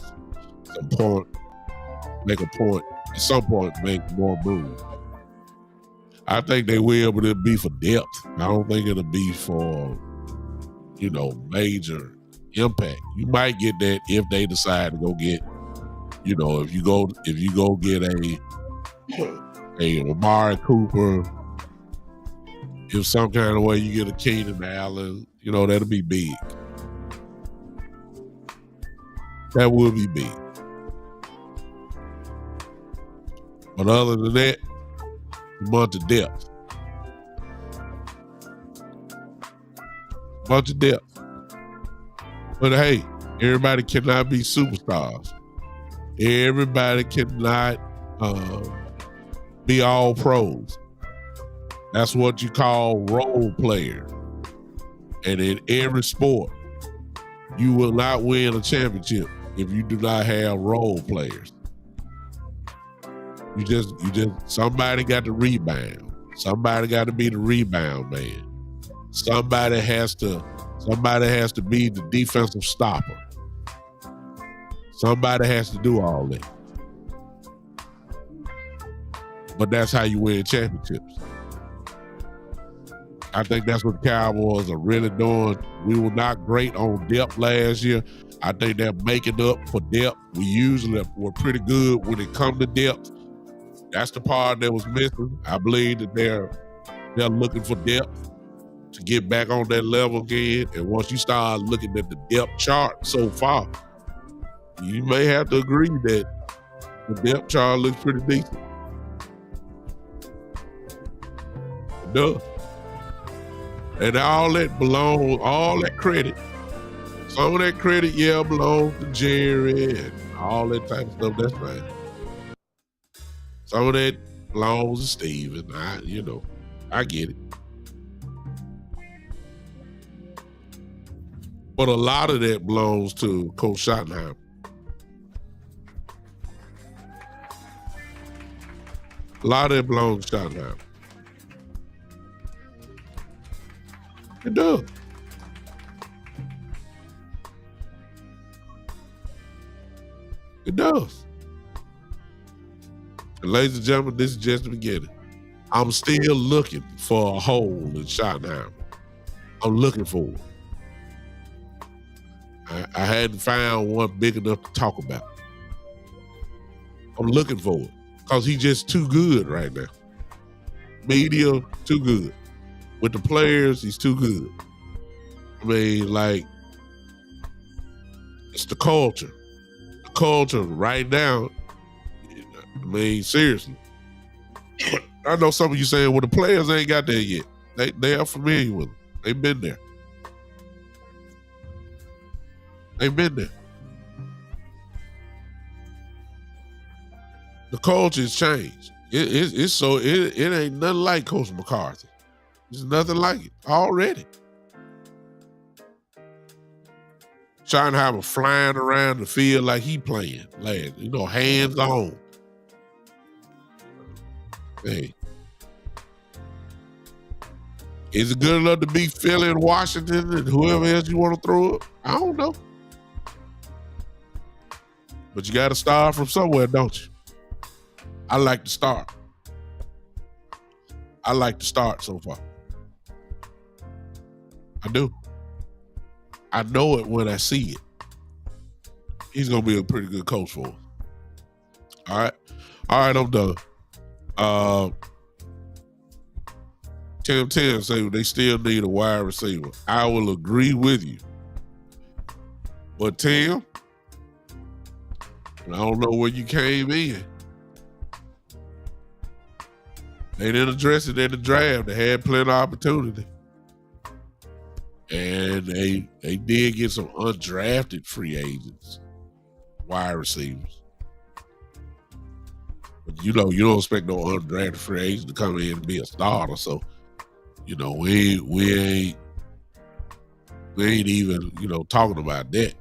a point at some point, make more moves. I think they will, but it'll be for depth. I don't think it'll be for, major impact. You might get that if they decide to go get, if you go get a Amari Cooper, if some kind of way you get a Keenan Allen, that'll be big. That will be big. But other than that, bunch of depth. But hey, everybody cannot be superstars. Everybody cannot be all pros. That's what you call role player. And in every sport, you will not win a championship if you do not have role players. You just somebody got to rebound. Somebody got to be the rebound man. Somebody has to be the defensive stopper. Somebody has to do all that. But that's how you win championships. I think that's what the Cowboys are really doing. We were not great on depth last year. I think they're making up for depth. We usually were pretty good when it comes to depth. That's the part that was missing. I believe that they're looking for depth to get back on that level again. And once you start looking at the depth chart so far, you may have to agree that the depth chart looks pretty decent. It does. And all that credit. Some of that credit, belongs to Jerry and all that type of stuff. That's fine. Some of that belongs to Steve, and I get it. But a lot of that belongs to Coach Schottenheimer. A lot of it belongs to Schottenheimer. It does. It does. And ladies and gentlemen, this is just the beginning. I'm still looking for a hole in Schottenheimer. I'm looking for it. I hadn't found one big enough to talk about. I'm looking for it because he's just too good right now. Media, too good. With the players, he's too good. I mean, it's the culture. The culture right now, seriously. I know some of you saying, well, the players ain't got there yet. They are familiar with him. They've been there. They've been there. The culture has changed. It ain't nothing like Coach McCarthy. There's nothing like it already. Schottenheimer flying around the field like he playing, hands on. Hey, is it good enough to beat Philly and Washington and whoever else you want to throw up? I don't know. But you got to start from somewhere, don't you? I like to start. I like to start so far. I do. I know it when I see it. He's going to be a pretty good coach for us. All right, I'm done. Tim say they still need a wide receiver. I will agree with you. But Tim, I don't know where you came in. They didn't address it in the draft. They had plenty of opportunity. And they did get some undrafted free agents, wide receivers. But you don't expect no undrafted free agent to come in and be a starter. So, we ain't even, talking about that.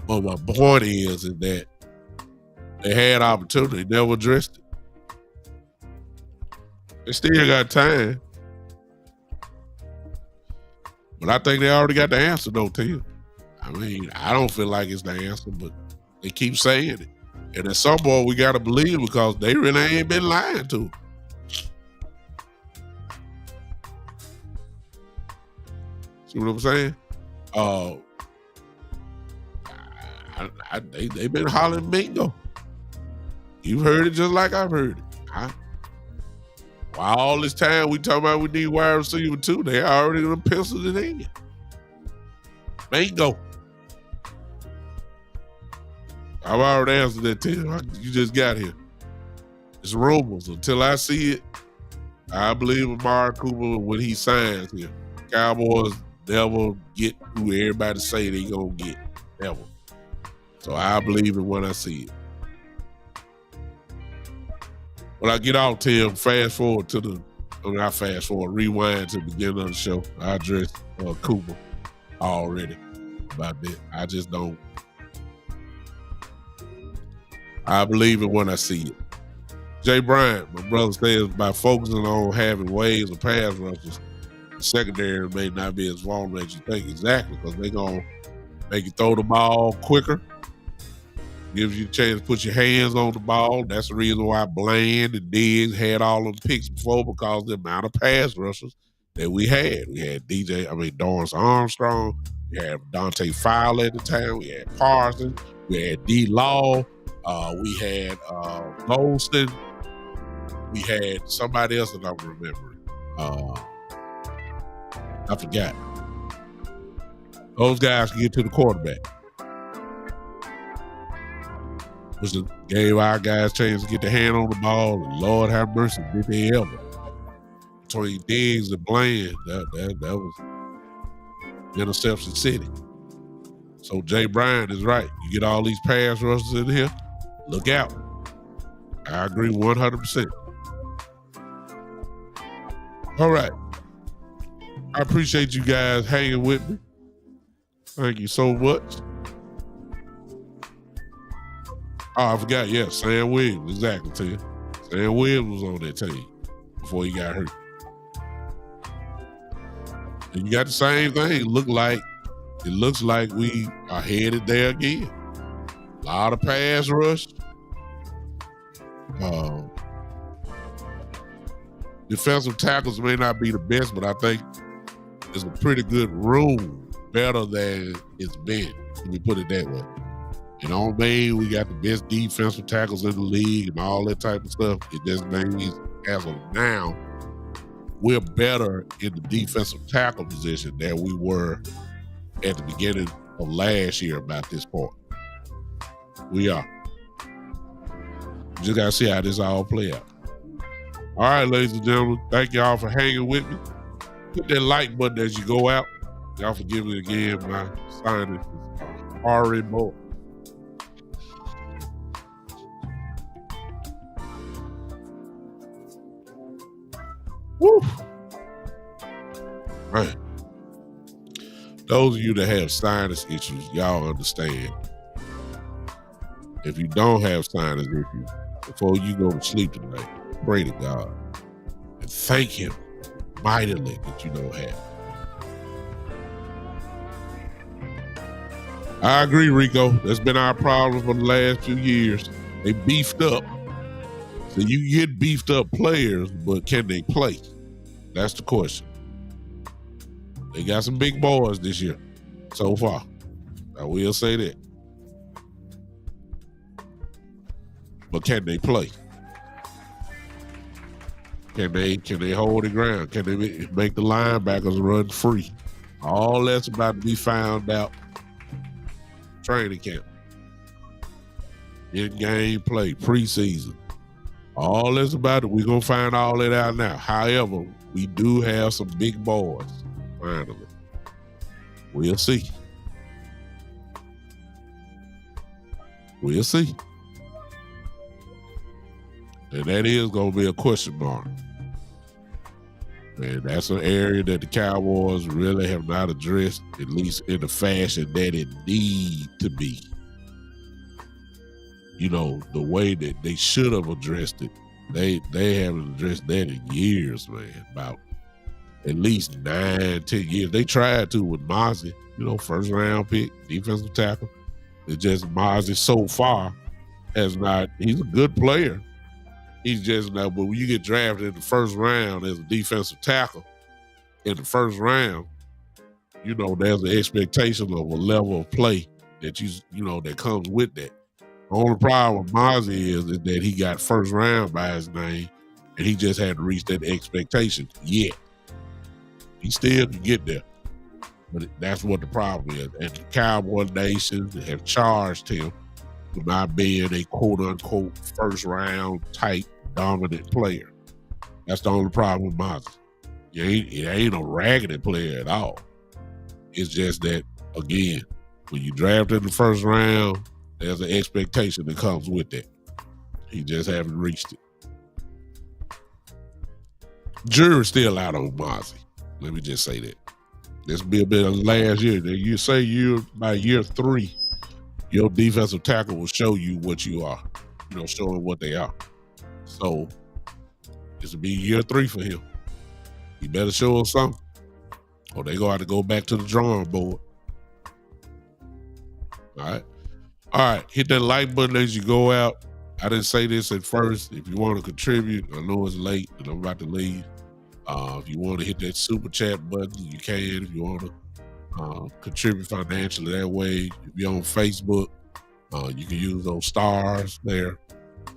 But my point is that they had opportunity, never addressed it. They still got time. But I think they already got the answer, though, Tim. I don't feel like it's the answer, but they keep saying it. And at some point, we got to believe because they really ain't been lying to them. See what I'm saying? They've been hollering bingo. You've heard it just like I've heard it. While all this time we talking about we need wide receiver too, they already done penciled it in. Bingo. I've already answered that, Tim. You just got here. It's rumors. Until I see it, I believe Amari Cooper when he signs here. Cowboys never get who everybody say they gonna get. Never. So I believe it when I see it. When I get out, Tim, rewind to the beginning of the show. I addressed Cooper already about that. I just don't I believe it when I see it. Jay Bryant, my brother says, by focusing on having waves of pass rushers, the secondary may not be as vulnerable as you think. Exactly, because they're going to make you throw the ball quicker, gives you a chance to put your hands on the ball. That's the reason why Bland and Diggs had all them picks before, because the amount of pass rushers that we had. We had Dorrance Armstrong. We had Dante Fowler at the time. We had Parsons. We had D. Law. We had Golston. We had somebody else that I'm remembering. I forgot. Those guys can get to the quarterback, which gave our guys a chance to get their hand on the ball. And Lord have mercy, did they ever? Between Diggs and Bland, that was interception city. So Jay Bryant is right. You get all these pass rushers in here, look out. I agree 100%. All right. I appreciate you guys hanging with me. Thank you so much. Oh, I forgot. Yeah, Sam Williams. Exactly, Tim. Sam Williams was on that team before he got hurt. And you got the same thing. It looks like we are headed there again. A lot of pass rush. Defensive tackles may not be the best, but I think it's a pretty good room, better than it's been. Let me put it that way. And on Maine, we got the best defensive tackles in the league and all that type of stuff. It just means, as of now, we're better in the defensive tackle position than we were at the beginning of last year about this point. We are. Just got to see how this all play out. All right, ladies and gentlemen, thank y'all for hanging with me. Hit that like button as you go out. Y'all forgive me again, my sinus is horrible. Woo! Right. Those of you that have sinus issues, y'all understand. If you don't have sinus issues, before you go to sleep tonight, pray to God and thank Him mightily that you don't have. I agree, Rico. That's been our problem for the last few years. They beefed up. So you get beefed up players, but can they play? That's the question. They got some big boys this year so far. I will say that. But can they play? Can they hold the ground? Can they make the linebackers run free? All that's about to be found out. Training camp, in-game play, preseason. All that's about it. We're going to find all that out now. However, we do have some big boys, finally. We'll see. We'll see. And that is going to be a question mark. And that's an area that the Cowboys really have not addressed, at least in the fashion that it need to be. You know, the way that they should have addressed it. They haven't addressed that in years, man. About at least 9, 10 years. They tried to with Mozzie, you know, first round pick, defensive tackle. It's just Mozzie so far has not, he's a good player. He's just not, but when you get drafted in the first round as a defensive tackle in the first round, you know, there's an expectation of a level of play that that comes with that. The only problem with Mozzie is that he got first round by his name, and he just hadn't reached that expectation yet. He still can get there, but that's what the problem is. And the Cowboy Nation have charged him for not being a quote-unquote first-round type dominant player. That's the only problem with Mozzie. It ain't a raggedy player at all. It's just that, again, when you draft in the first round, there's an expectation that comes with that. He just haven't reached it. Jury's still out on Mozzie. Let me just say that. This will be a bit of last year. You say by year 3, your defensive tackle will show you what you are. showing what they are. So this will be year 3 for him. He better show us something, or they gonna have to go back to the drawing board. All right. Hit that like button as you go out. I didn't say this at first. If you want to contribute, I know it's late and I'm about to leave. If you want to hit that super chat button, you can. If you want to contribute financially that way, if you're on Facebook, you can use those stars there.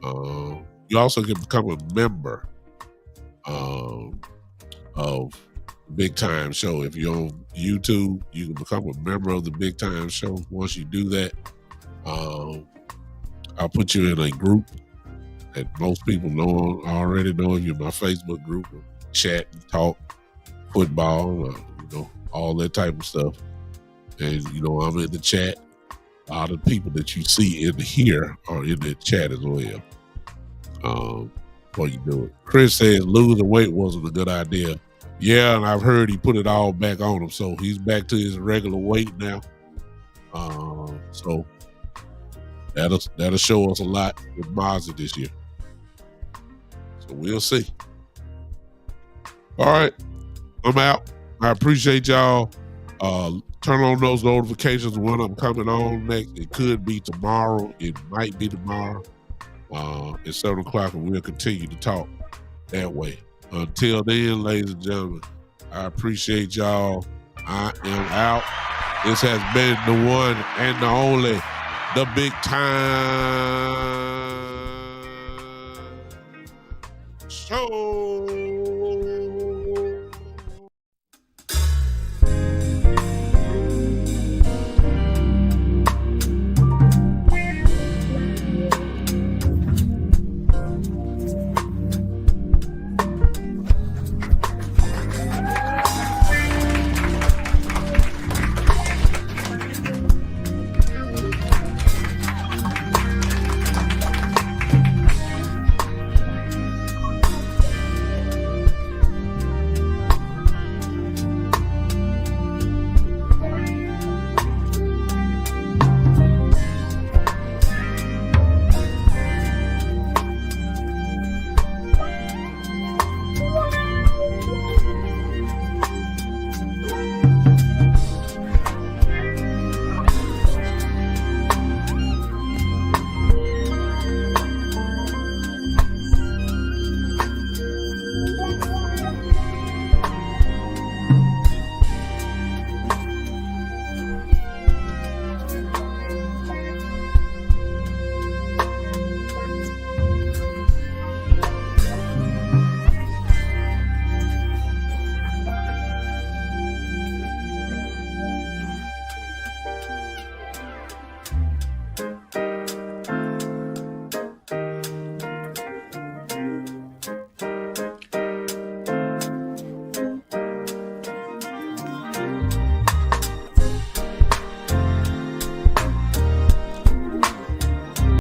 You also can become a member of the Big Time Show. If you're on YouTube, you can become a member of the Big Time Show. Once you do that, I'll put you in a group that most people already know. You're my Facebook group, chat and talk football, all that type of stuff. And I'm in the chat. A lot of people that you see in here are in the chat as well. Before you do it, Chris says losing weight wasn't a good idea. Yeah, and I've heard he put it all back on him, so he's back to his regular weight now. So that'll show us a lot with Mozzie this year. So we'll see. All right, I'm out. I appreciate y'all. Turn on those notifications when I'm coming on next. It could be tomorrow. It might be tomorrow at 7 o'clock, and we'll continue to talk that way. Until then, ladies and gentlemen, I appreciate y'all. I am out. This has been the one and the only, the Big Time Show.